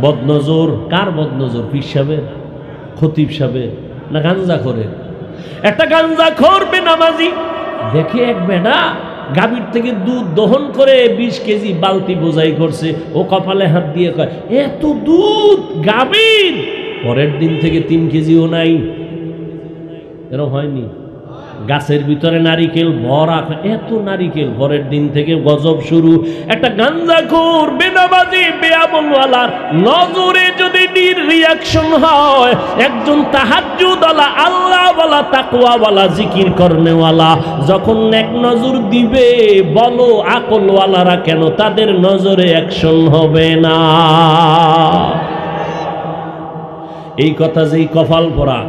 বদনজর। কার বদনজর? পীর সাহেবের, খতিব সাহেবের, না গাঞ্জাখোরের? একটা গাঞ্জাখোর বেনামাজি দেখে এক বেটা গাভীর থেকে দুধ দহন করে 20 কেজি বালতি বোঝাই করছে। ও কপালে হাত দিয়ে কয়, এত দুধ গাভীর? পরের দিন থেকে 3 কেজিও নাই। এরকম হয়নি? গাছের ভিতরে নারিকেল ভরা, এত নারিকেল। পরের দিন থেকে গজব শুরু। একটা গাঞ্জাখোর বেনামাজি বেয়ামলওয়ালার নজরে যদি রিয়াকশন হয়, একজন তাহাজ্জুদওয়ালা, আল্লাহওয়ালা, তাকওয়াওয়ালা, জিকির করনেওয়ালা যখন এক নজর দিবে, বলো আকলওয়ালারা কেন তাদের নজরে অ্যাকশন হবে না? এই কথা যেই কপাল পরা,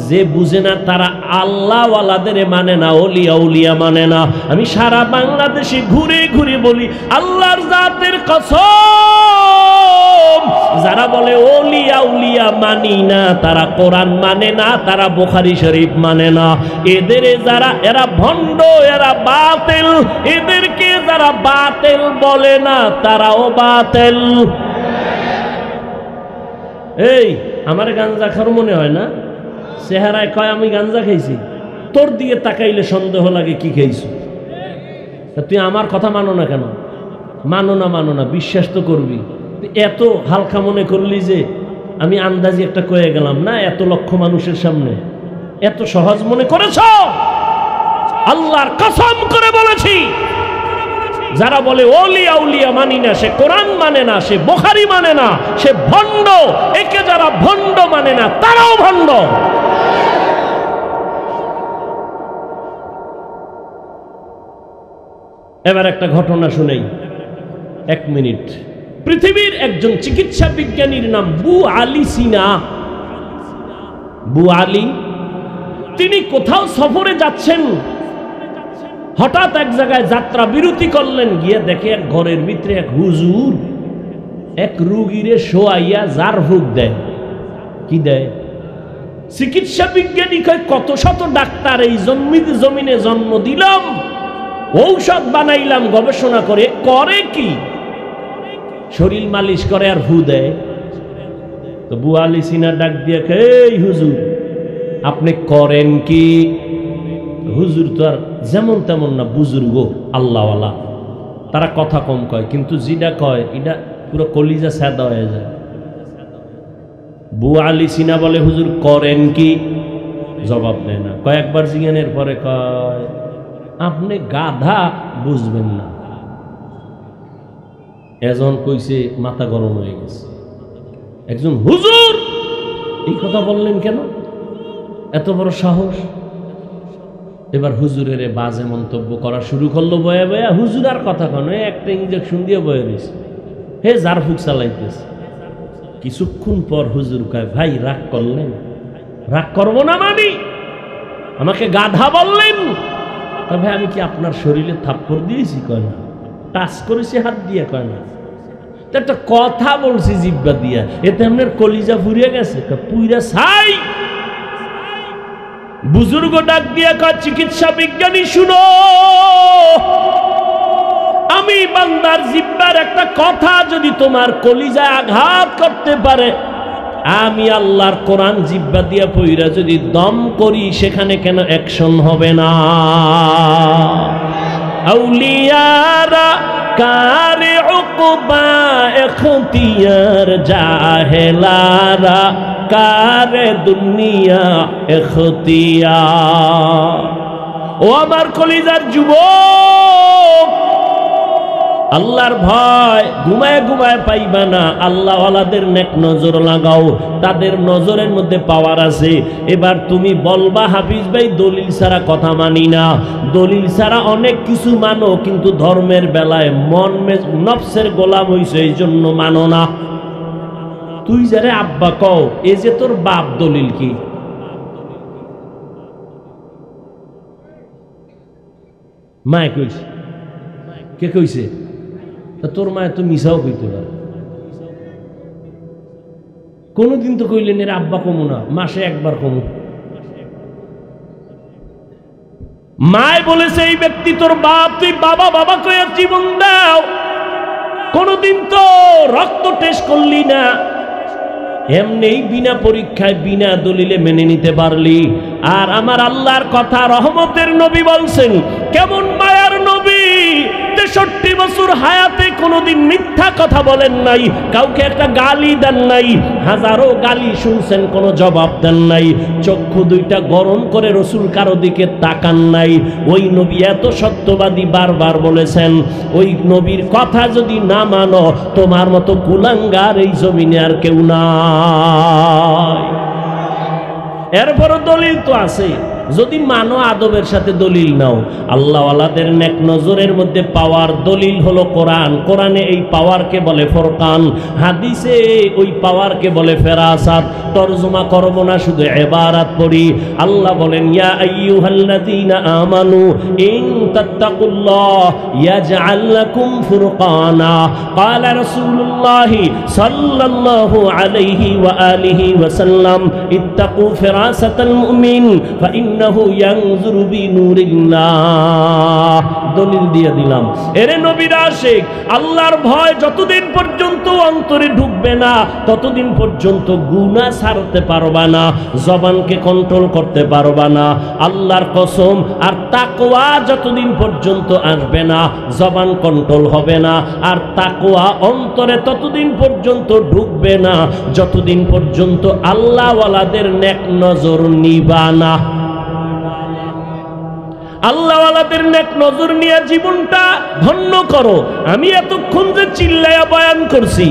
যে বুঝে না তারা আল্লাহওয়ালাদের মানে না, ওলিয়া উলিয়া মানে না। আমি সারা বাংলাদেশে ঘুরে ঘুরে বলি, আল্লাহর জাতের কসম, যারা বলে ওলিয়া উলিয়া মানি না, তারা কোরআন মানে না, তারা বুখারী শরীফ মানে না। এরা ভণ্ড, এরা বাতিল। এদেরকে যারা বাতিল বলে না, তারাও বাতিল। এই আমার গাঞ্জা খার মনে হয় না? চেহারায় কয় আমি গাঞ্জা খাইছি, তোর দিকে তাকাইলে সন্দেহ লাগে কি খাইছো। তুই আমার কথা মানো না কেন? মানো না, বিশ্বাস তো করবি। এত হালকা মনে করলি যে আমি আন্দাজি একটা কয়ে গেলাম না, এত লক্ষ মানুষের সামনে এত সহজ মনে করেছ? আল্লাহর কসম করে বলেছি, যারা বলে ওলিয়া উলিয়া মানি না, সে কোরআন মানে না, সে বুখারী মানে না, সে ভণ্ড। একে যারা ভণ্ড মানে না, তারাও ভণ্ড। এবার একটা ঘটনা শুনেই, 1 মিনিট। পৃথিবীর একজন চিকিৎসা বিজ্ঞানীর নাম বু আলী সিনা। বু আলী, তিনি কোথাও সফরে যাচ্ছেন, হঠাৎ এক জায়গায় যাত্রা বিরতি করলেন। গিয়ে দেখে এক ঘরের ভিতরে এক হুজুর এক রুগীরে শোয়াইয়া জার ফুক দেয়। কি দেয়? চিকিৎসা বিজ্ঞানী কয়, কত শত ডাক্তার এই জমিনে জন্ম দিলাম, ঔষধ বানাইলাম গবেষণা করে, করে কি? শরীর মালিশ করে আর হু দেয়। তো বু আলী সিনা ডাক দিয়ে, এই হুজুর আপনি করেন কি? হুজুর তো আর যেমন তেমন না, বুজুর্গ আল্লাহওয়ালা, তারা কথা কম কয়, কিন্তু যেটা কয় এটা পুরো কলিজা সাদা হয়ে যায়। বু আলী সিনা বলে, হুজুর করেন কি? জবাব দেয় না। কয়েকবার জিজ্ঞানের পরে কয় আপনি গাধা, বুঝবেন না। এজন কইছে মাথা গরম হয়ে গেছে। একজন হুজুর এই কথা বললেন কেন, এত বড় সাহস। এবার হুজুরের বাজে মন্তব্য করা শুরু করলো বয়া বয়া। হুজুর আর কথা কেন, একটা ইঞ্জেকশন দিয়ে বয়ে দিয়েছে, হে জারফুক চালাইতেছে। কিছুক্ষণ পর হুজুর কয় ভাই রাগ করলেন? রাগ করবো না মানি, আমাকে গাধা বললেন। ভাই আমি কি আপনার শরীরে থাপ্পড় দিয়েছি? কয় না। টাচ করেছি হাত দিয়ে? কয় না। একটা কথা বলছি জিব্বা দিয়া, এতে আপনার কলিজা ফুরিয়ে গেছে? পুইরা ছাই। বুজুর্গ ডাক দিয়া কয় চিকিৎসা বিজ্ঞানী শুনো, আমি বান্দার জিব্বার একটা কথা যদি তোমার কলিজায় আঘাত করতে পারে, আমি আল্লাহর কোরআন জিব্বা দিয়া পইরা যদি দম করি, সেখানে কেন অ্যাকশন হবে না? আউলিয়ারা কারে উকবা এখতিয়ার, জাহেলারা কারে দুনিয়া এখতিয়ার। ও আমার কলিজার যুবক, আল্লাহর ভয় ঘুমায় ঘুমায় পাইবা না। আল্লাহ ওয়ালাদের নেক নজর লাগাও, তাদের নজরের মধ্যে পাওয়ার আছে। এবার তুমি বলবা হাফিজ ভাই দলিল ছাড়া কথা মানি না। দলিল ছাড়া অনেক কিছু মানো, কিন্তু ধর্মের বেলায় মন নফসের গোলাম হইছে, এই জন্য মানো না। তুই যারে আব্বা কও, এ যে তোর বাপ, দলিল কি? মায় কইছে? কে কইছে? তোর মায় তো মিশাও কইতে পারে। কোনদিন তো কইলেন এর আব্বা কমু না, মাসে একবার কমু। মায় বলেছে এই ব্যক্তি তোর বাপ, তুই বাবা বাবা কয়ে জীবন দাও। কোনদিন তো রক্ত টেস্ট করলি না, এমনি বিনা পরীক্ষায় বিনা দলিলে মেনে নিতে পারলি। আর আমার আল্লাহর কথা, রহমতের নবী বলছেন, কেমন মায়ার নবী, 63 বছর হায়াতে কোনোদিন মিথ্যা কথা বলেন নাই, কাউকে একটা গালি দেন নাই। হাজারো গালি শুনছেন, কোনো জবাব দেন নাই। চক্ষু দুইটা গরম করে রসুল কারো দিকে তাকান নাই। ওই নবী এত সত্যবাদী, বারবার বলেছেন, ওই নবীর কথা যদি না মানো, তোমার মতো কুলাঙ্গার এই জমিনে আর কেউ নাই। এরপরও দলিল তো আছে, যদি মানো আদবের সাথে দলিল নাও। আল্লাহ ওয়ালাদের নেক নজরের মধ্যে পাওয়ার দলিল হলো কোরআন। কোরআনে এই পাওয়ারকে বলে ফুরকান, হাদিসে ওই পাওয়ারকে বলে ফেরাসাত। তরজমা করব না, শুধু ইবারত পড়ি। আল্লাহ বলেন, ইয়া আইয়ুহাল্লাযীনা আমানু ইন তাত্তাকুল্লাহ ইয়াজআল লাকুম ফুরকানা। ক্বালা রাসূলুল্লাহ সাল্লাল্লাহু আলাইহি ওয়া আলিহি ওয়া সাল্লাম, ইত্তাকু ফিরাসাতাল মুমিন ফাইন্নাহু ইয়ানজুরু বিনুরিল্লাহ। দলিল দিয়ে দিলাম। এরে নবীর আশিক, আল্লাহর ভয় যতদিন পর্যন্ত অন্তরে ঢুকবে না, ততদিন পর্যন্ত গুনাহ ছাড়তে পারবা না, জবানকে কন্ট্রোল করতে পারবা না। আল্লাহর কসম, আর তাকওয়া যতদিন পর্যন্ত আসবে না, জবান কন্ট্রোল হবে না। আর তাকওয়া অন্তরে ততদিন পর্যন্ত ঢুকবে না, যতদিন পর্যন্ত আল্লাহ ওয়ালাদের নেক নজর নিবা না। আল্লাহ ওয়ালাদের নেক নজর নিয়ে জীবনটা ধন্য করো। আমি এতক্ষণ যে চিল্লায়া বয়ান করছি,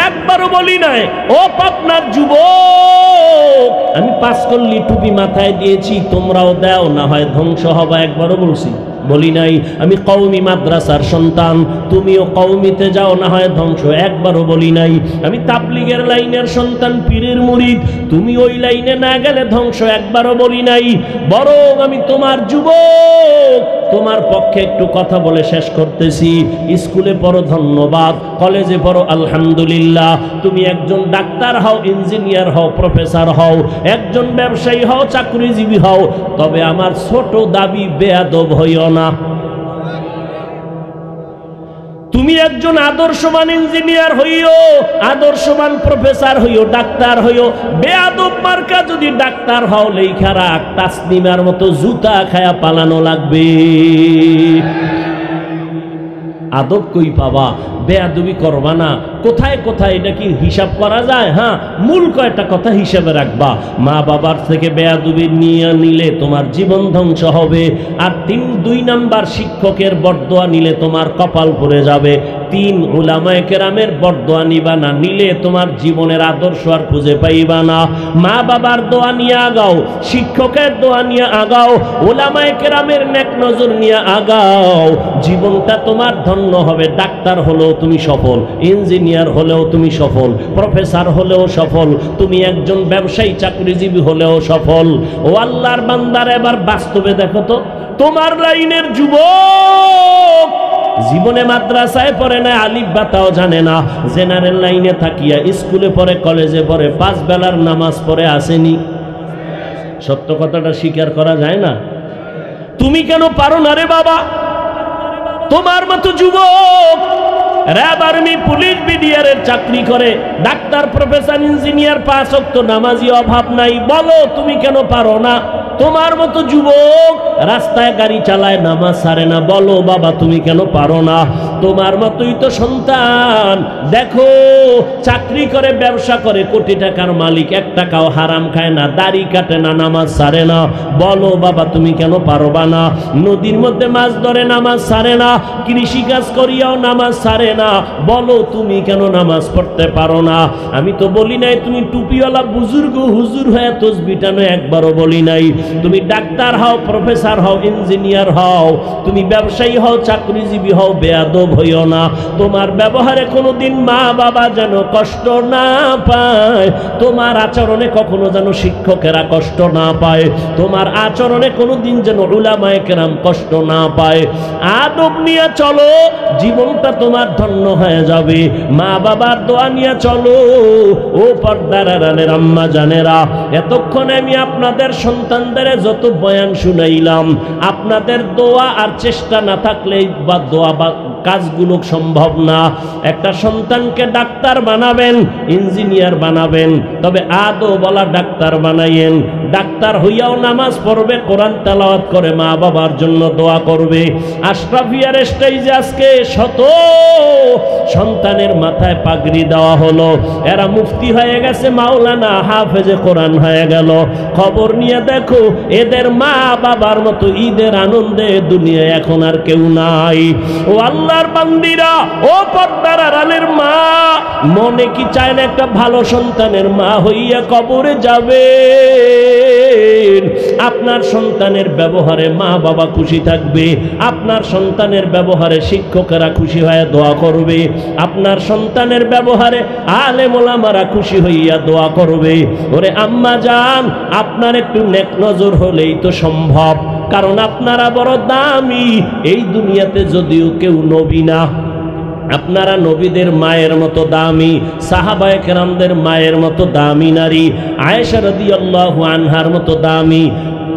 একবারও বলি নাই ও পাবনার যুবক আমি পাস করলি, টুপি মাথায় দিয়েছি, তোমরাও দাও, না হয় ধ্বংস হবা, একবারও বলছি? বলি নাই। আমি কওমি মাদ্রাসার সন্তান, তুমিও কওমিতে যাও, না হয় ধ্বংস, একবারও বলি নাই। আমি তাবলীগের লাইনের সন্তান, পীরের মুরিদ, তুমি ওই লাইনে না গেলে ধ্বংস, একবারও বলি নাই। বরং আমি তোমার যুবক, তোমার পক্ষে একটু কথা বলে শেষ করতেছি। স্কুলে পড়ো ধন্যবাদ, কলেজে পড়ো আলহামদুলিল্লাহ, তুমি একজন ডাক্তার হও, ইঞ্জিনিয়ার হও, প্রফেসর হও, একজন ব্যবসায়ী হও, চাকরিজীবী হও, তবে আমার ছোট দাবি বেয়াদব হইও না। তুমি একজন আদর্শবান ইঞ্জিনিয়ার হইও, আদর্শবান প্রফেসর হইও, ডাক্তার হইও, বেয়াদব মার্কা যদি ডাক্তার হও, লেখা রাখ, তাসনিমার মতো জুতা খায়া পালানো লাগবে। আদব কই পাবা? বেয়াদবি করবা না। কোথায় কোথায় এটা কি হিসাব করা যায়? হ্যাঁ, মূল কয়টা কথা হিসাবে রাখবা। মা বাবার থেকে বেয়াদবি নিয়ে নিলে তোমার জীবন ধ্বংস হবে। আর 2 নাম্বার, শিক্ষকের বরদোয়া নিলে তোমার কপাল পড়ে যাবে। 3, উলামায়ে কেরামের বরদোয়া নিবা না, নিলে তোমার জীবনের আদর্শ আর খুঁজে পাইবা না। মা বাবার দোয়া নিয়ে আগাও, শিক্ষকের দোয়া নিয়ে আগাও, উলামায়ে কেরামের নেক নজর নিয়ে আগাও। জীবনটা তোমার ধন্য হবে। ডাক্তার হলেও তুমি সফল, ইঞ্জিনিয়ার হলেও তুমি সফল, প্রফেসর হলেও সফল, তুমি একজন ব্যবসায়ী চাকরিজীবী হলেও সফল। ও আল্লাহর বান্দার, এবার বাস্তবে দেখো তো, তোমার লাইনের যুবক জীবনে মাদ্রাসায় পড়ে না, আলিফ বাতাও জানে না, জেনারেল লাইনে থাকিয়া স্কুলে পড়ে, কলেজে পড়ে, 5 বেলার নামাজ পড়ে আসেনি। সত্য কথাটা স্বীকার করা যায় না? তুমি কেন পারো না রে বাবা? তোমার মতো যুবক র্যাব, আর্মি, পুলিশ, বিডিআরের চাকরি করে, ডাক্তার, প্রফেসর, ইঞ্জিনিয়ার, 5 ওয়াক্ত নামাজি, অভাব নাই। বলো তুমি কেন পারো না? তোমার মতো যুবক রাস্তায় গাড়ি চালায়, নামাজ ছাড়ে না। বলো বাবা তুমি কেন পারো না? তোমার মতোই তো সন্তান দেখো, চাকরি করে, ব্যবসা করে, কোটি টাকার মালিক, 1 টাকাও হারাম খায় না, দাড়ি কাটে না, নামাজ ছাড়ে না। বলো বাবা তুমি কেন পারবা না? নদীর মধ্যে মাছ ধরে, নামাজ ছাড়ে না, কৃষিকাজ করিয়াও নামাজ ছাড়ে না। বলো তুমি কেন নামাজ পড়তে পারো না? আমি তো বলি নাই তুমি টুপিওয়ালা বুজুর্গ হুজুর হয়ে তসবিহ টানো, একবারও বলি নাই। তুমি ডাক্তার হও, প্রফেসর হও, ইঞ্জিনিয়ার হও, তুমি ব্যবসায়ী হও, চাকরিজীবী হও, বেয়াদব হইও না। তোমার ব্যবহারে কোনোদিন মা বাবা যেন কষ্ট না পায়, তোমার আচরণে কখনো যেন শিক্ষকেরা কষ্ট না পায়, তোমার আচরণে কোনোদিন যেন উলামায়ে কেরাম কষ্ট না পায়। আদব নিয়ে চলো, জীবনটা তোমার ধন্য হয়ে যাবে। মা বাবার দোয়া নিয়ে চলো। ও পর্দার আড়ালের আম্মা জানেরা, এতক্ষণ আমি আপনাদের সন্তানদের যত বয়ান শুনাইলাম, আপনাদের দোয়া আর চেষ্টা না থাকলে বা দোয়া বা কাজগুলো সম্ভব না। একটা সন্তানকে ডাক্তার বানাবেন, ইঞ্জিনিয়ার বানাবেন, তবে আদৌ বলা ডাক্তার বানাইয়েন। ডাক্তার হইয়াও নামাজ পড়বে, কোরআন তেলাওয়াত করে, মা বাবার জন্য দোয়া করবে। আশরাফিয়ার স্টেজে আজকে শত সন্তানের মাথায় পাগড়ি দেওয়া হলো, এরা মুফতি হয়ে গেছে, মাওলানা, হাফেজে কোরআন হয়ে গেল। খবর নিয়ে দেখো, এদের মা বাবার মতো ঈদের আনন্দে দুনিয়ায় এখন আর কেউ নাই। ও আল্লাহর বান্দিরা, ও পর্দার আড়ালের মা, মনে কি চায় না একটা ভালো সন্তানের মা হইয়া কবরে যাবে? আপনার সন্তানের ব্যবহারে মা বাবা খুশি থাকবে, আপনার সন্তানের ব্যবহারে শিক্ষকেরা খুশি হয়ে দোয়া করবে, আপনার সন্তানের ব্যবহারে আলেম ওলামারা খুশি হইয়া দোয়া করবে। ওরে আম্মা জান, আপনার একটু নেক নজর হলেই তো সম্ভব, কারণ আপনারা বড় দামি। এই দুনিয়াতে যদিও কেউ নবী না, আপনারা নবীদের মায়ের মতো দামি, সাহাবায়ে কেরামদের মায়ের মতো দামি নারী, আয়েশা রাদিয়াল্লাহু আনহার মতো দামি,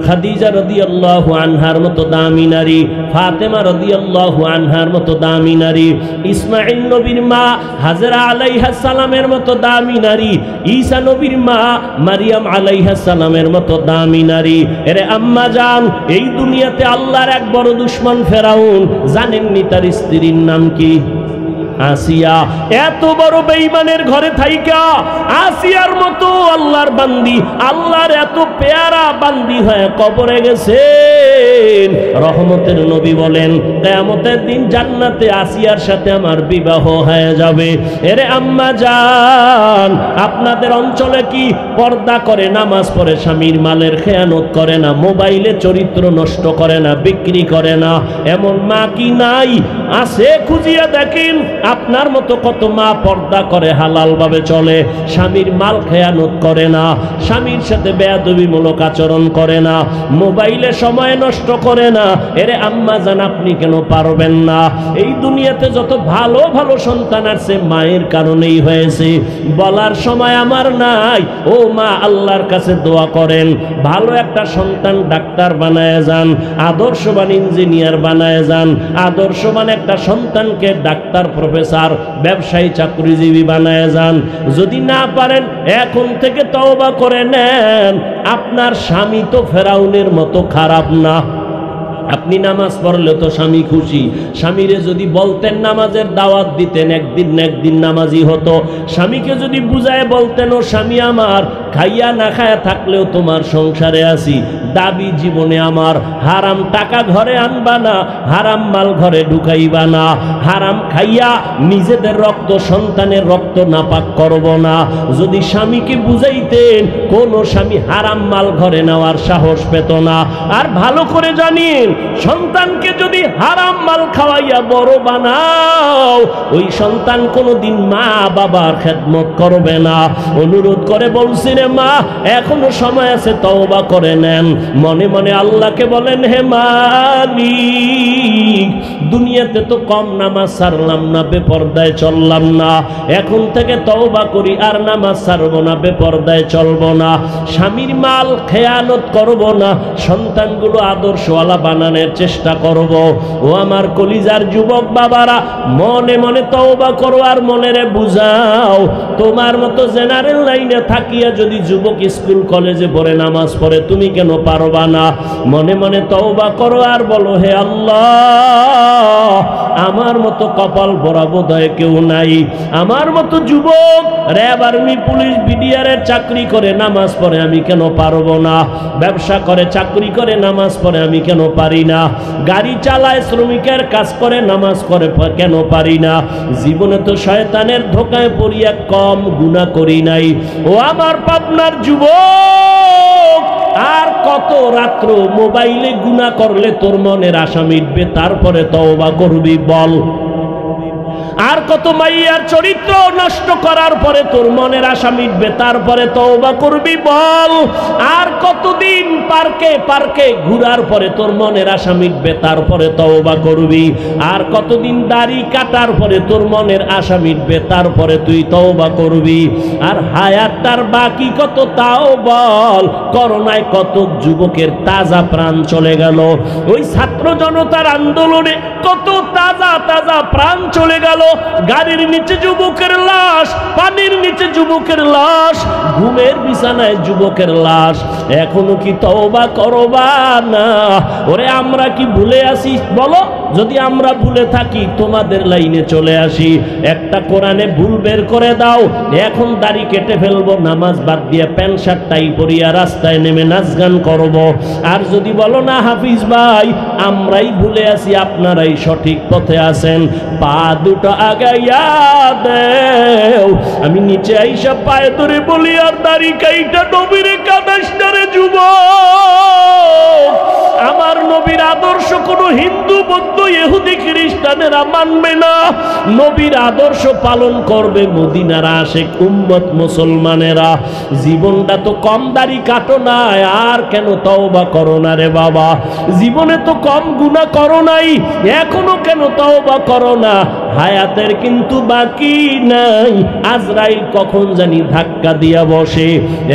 খাদিজা রাদিয়াল্লাহু আনহার মতো দামি নারী, ফাতেমা রাদিয়াল্লাহু আনহার মতো দামি নারী, ইসমাঈল নবীর মা হাজরা আলাইহিস সালামের মতো দামি নারী, ঈসা নবীর মা মারিয়াম আলাইহিস সালামের মতো দামি নারী। এরে আম্মা জান, এই দুনিয়াতে আল্লাহর এক বড় দুশমন ফেরাউন, জানেননি তার স্ত্রীর নাম কি? আসিয়া। এত বড় বেঈমানের ঘরে থাইকা আসিয়ার মতো আল্লাহর বান্দি, আল্লাহর এত পেয়ারা বান্দি হয়ে কবরে গেছেন। রহমতের নবী বলেন, কিয়ামতের দিন জান্নাতে আসিয়ার সাথে আমার বিবাহ হয়ে যাবে। এরে আম্মা জান, আপনাদের অঞ্চলে কি পর্দা করে, নামাজ পড়ে, স্বামীর মালের খেয়ানত করে না, মোবাইলে চরিত্র নষ্ট করে না, বিক্রি করে না, এমন মা কি নাই? আছে, খুঁজিয়া দেখেন। আপনার মতো কত মা পর্দা করে, হালাল ভাবে চলে, স্বামীর মাল খেয়ানত করে না, স্বামীর সাথে বেয়াদবিমূলক আচরণ করে না, মোবাইলে সময় নষ্ট করে না। এরে আম্মা জান, আপনি কেন পারবেন না? এই দুনিয়াতে যত ভালো ভালো সন্তান আছে মায়ের কারণেই হয়েছে। বলার সময় আমার নাই। ও মা, আল্লাহর কাছে দোয়া করেন, ভালো একটা সন্তান ডাক্তার বানায় যান, আদর্শবান ইঞ্জিনিয়ার বানায় যান, আদর্শবান একটা সন্তানকে ডাক্তার, প্রফেসর, ব্যবসায়ী, চাকরিজীবী বানায় যান। যদি না পারেন এখন থেকে তওবা করে নেন। আপনার স্বামী তো ফেরাউনের মতো খারাপ না। আপনি নামাজ পড়লে তো স্বামী খুশি, স্বামীরে যদি বলতেন নামাজের দাওয়াত দিতেন, একদিন না একদিন নামাজি হতো। স্বামীকে যদি বুঝায় বলতেন, ও স্বামী আমার, খাইয়া না খায়া থাকলেও তোমার সংসারে আছি, দাবি জীবনে আমার হারাম টাকা ঘরে আনবা না, হারাম মাল ঘরে ঢুকাইবা না, হারাম খাইয়া নিজেদের রক্ত সন্তানের রক্ত নাপাক করব না। যদি স্বামীকে বুঝাইতেন, কোন স্বামী হারাম মাল ঘরে নেওয়ার সাহস পেত না। আর ভালো করে জানিন, সন্তানকে যদি হারাম মাল খাওয়াইয়া বড় বানাও, ওই সন্তান কোনোদিন মা বাবার খেদমত করবে না। অনুরোধ করে বলছি রে মা, এখনো সময় আছে, তওবা করে নেন। মনে মনে আল্লাহকে বলেন, হে মালিক, দুনিয়াতে তো কম নামাজ ছাড়লাম না, বেপরদায় চললাম না, এখন থেকে তওবা করি, আর নামাজ ছাড়বো না, বেপরদায় চলবো না, স্বামীর মাল খেয়ানত করব না, সন্তানগুলো আদর্শওয়ালা বানানোর চেষ্টা করব। ও আমার কলিজার যুবক বাবারা, মনে মনে তওবা করো আর মনেরে বুঝাও, তোমার মতো জেনারেল লাইনে থাকিয়া যদি যুবক স্কুল কলেজে পড়ে নামাজ পড়ে, তুমি কেন পারবা না? মনে মনে তওবা করো আর বলো, হে আল্লাহ, আমার মতো কপাল ভরা বোধহয় কেউ নাই, আমার মতো যুবক র্যাব, আর্মি, পুলিশ, বিডিআরের চাকরি করে নামাজ পড়ে, আমি কেন পারবো না? ব্যবসা করে, চাকরি করে, নামাজ পড়ে, আমি কেন পারি না? গাড়ি চালায়, শ্রমিকের কাজ করে, নামাজ করে, কেন পারি না? জীবনে তো শয়তানের ধোকায় পড়িয়া কম গুনাহ করি নাই। ও আমার পাবনার যুবক, আর কত রাত্র মোবাইলে গুনাহ করলে তোর মনের আশা মিটবে, তারপরে তওবা করবি বল? আর কত মাইয়ার চরিত্র নষ্ট করার পরে তোর মনের আশা মিটবে, তারপরে তওবা করবি বল? আর কতদিন পার্কে পার্কে ঘুরার পরে তোর মনের আশা মিটবে, তারপরে তওবা করবি? আর কতদিন দাড়ি কাটার পরে তোর মনের আশা মিটবে, তারপরে তুই তওবা করবি? আর হায়াতটার বাকি কত তাও বল? করোনায় কত যুবকের তাজা প্রাণ চলে গেল, ওই ছাত্র জনতার আন্দোলনে কত তাজা তাজা প্রাণ চলে গেল। গাড়ির নিচে যুবকের লাশ, পানির নিচে যুবকের লাশ, ঘুমের বিছানায় যুবকের লাশ। এখনো কি তওবা করবা না? ওরে আমরা কি ভুলে আসি বলো? যদি আমরা ভুলে থাকি, তোমাদের লাইনে চলে আসি। একটা কোরআনে ভুল বের করে দাও, এখন দাড়ি কেটে ফেলবো, নামাজ বাদ দিয়ে প্যান্ট শার্ট টাই পরিয়া রাস্তায় নেমে নাচ গান করবো। আর যদি বলো না হাফিজ ভাই, আমরাই ভুলে আসি, আপনারাই সঠিক পথে আছেন, পা দুটো আগাইয়া দেও, আমি নিচে আইসা পায়ে ধরে বলি, আর দাড়ি কাইটা নবীরে কাদাসটারে যুবক, আমার নবীর আদর্শ কোন হিন্দু, বৌদ্ধ, ইহুদি, খ্রিস্টানেরা মানবে না। নবীর আদর্শ পালন করবে মদিনার আশিক উম্মত মুসলমানেরা। জীবনটা তো কম দাড়ি কাটো না, আর কেন তওবা করো না রে বাবা? জীবনে তো কম গুনাহ করো নাই, এখনো কেন তওবা করো না? হায়াতের কিন্তু বাকি নাই, আজরাইল কখন জানি ধাক্কা দিয়া বসে।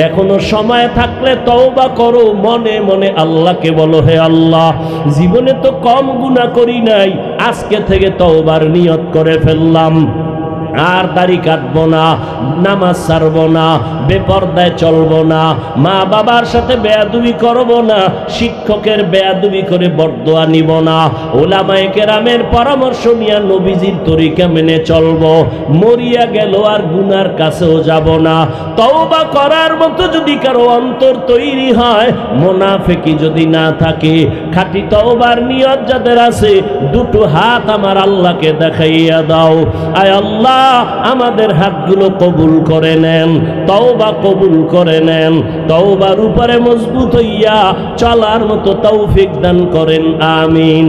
এখনো সময় থাকলে তওবা করো, মনে মনে আল্লাহকে বলো, হে আল্লাহ, জীবনে তো কম গুনাহ করি নাই, আজকে থেকে তওবার নিয়ত করে ফেললাম, আর দাড়ি কাটবো না, নামাজ ছাড়বো না, বেপরদায় চলবো না, মা বাবার সাথে বেয়াদবি করবো না, শিক্ষকের বেয়াদবি করে বরদোয়া নিব না, ওলামায়ে কেরামের পরামর্শ নিয়ে নবীজির তরিকা মেনে চলবো, মরিয়া গেল আর গুনার কাছেও যাব না। তওবা করার মতো যদি কারো অন্তর তৈরি হয়, মুনাফিকি যদি না থাকে, খাঁটি তওবার নিয়ত যাদের আছে, দুটো হাত আমার আল্লাহকে দেখাইয়া দাও। আয় আল্লাহ, আমাদের হাতগুলো কবুল করে নেন, তওবা কবুল করে নেন, তওবার উপরে মজবুত হইয়া চলার মতো তৌফিক দান করেন, আমিন।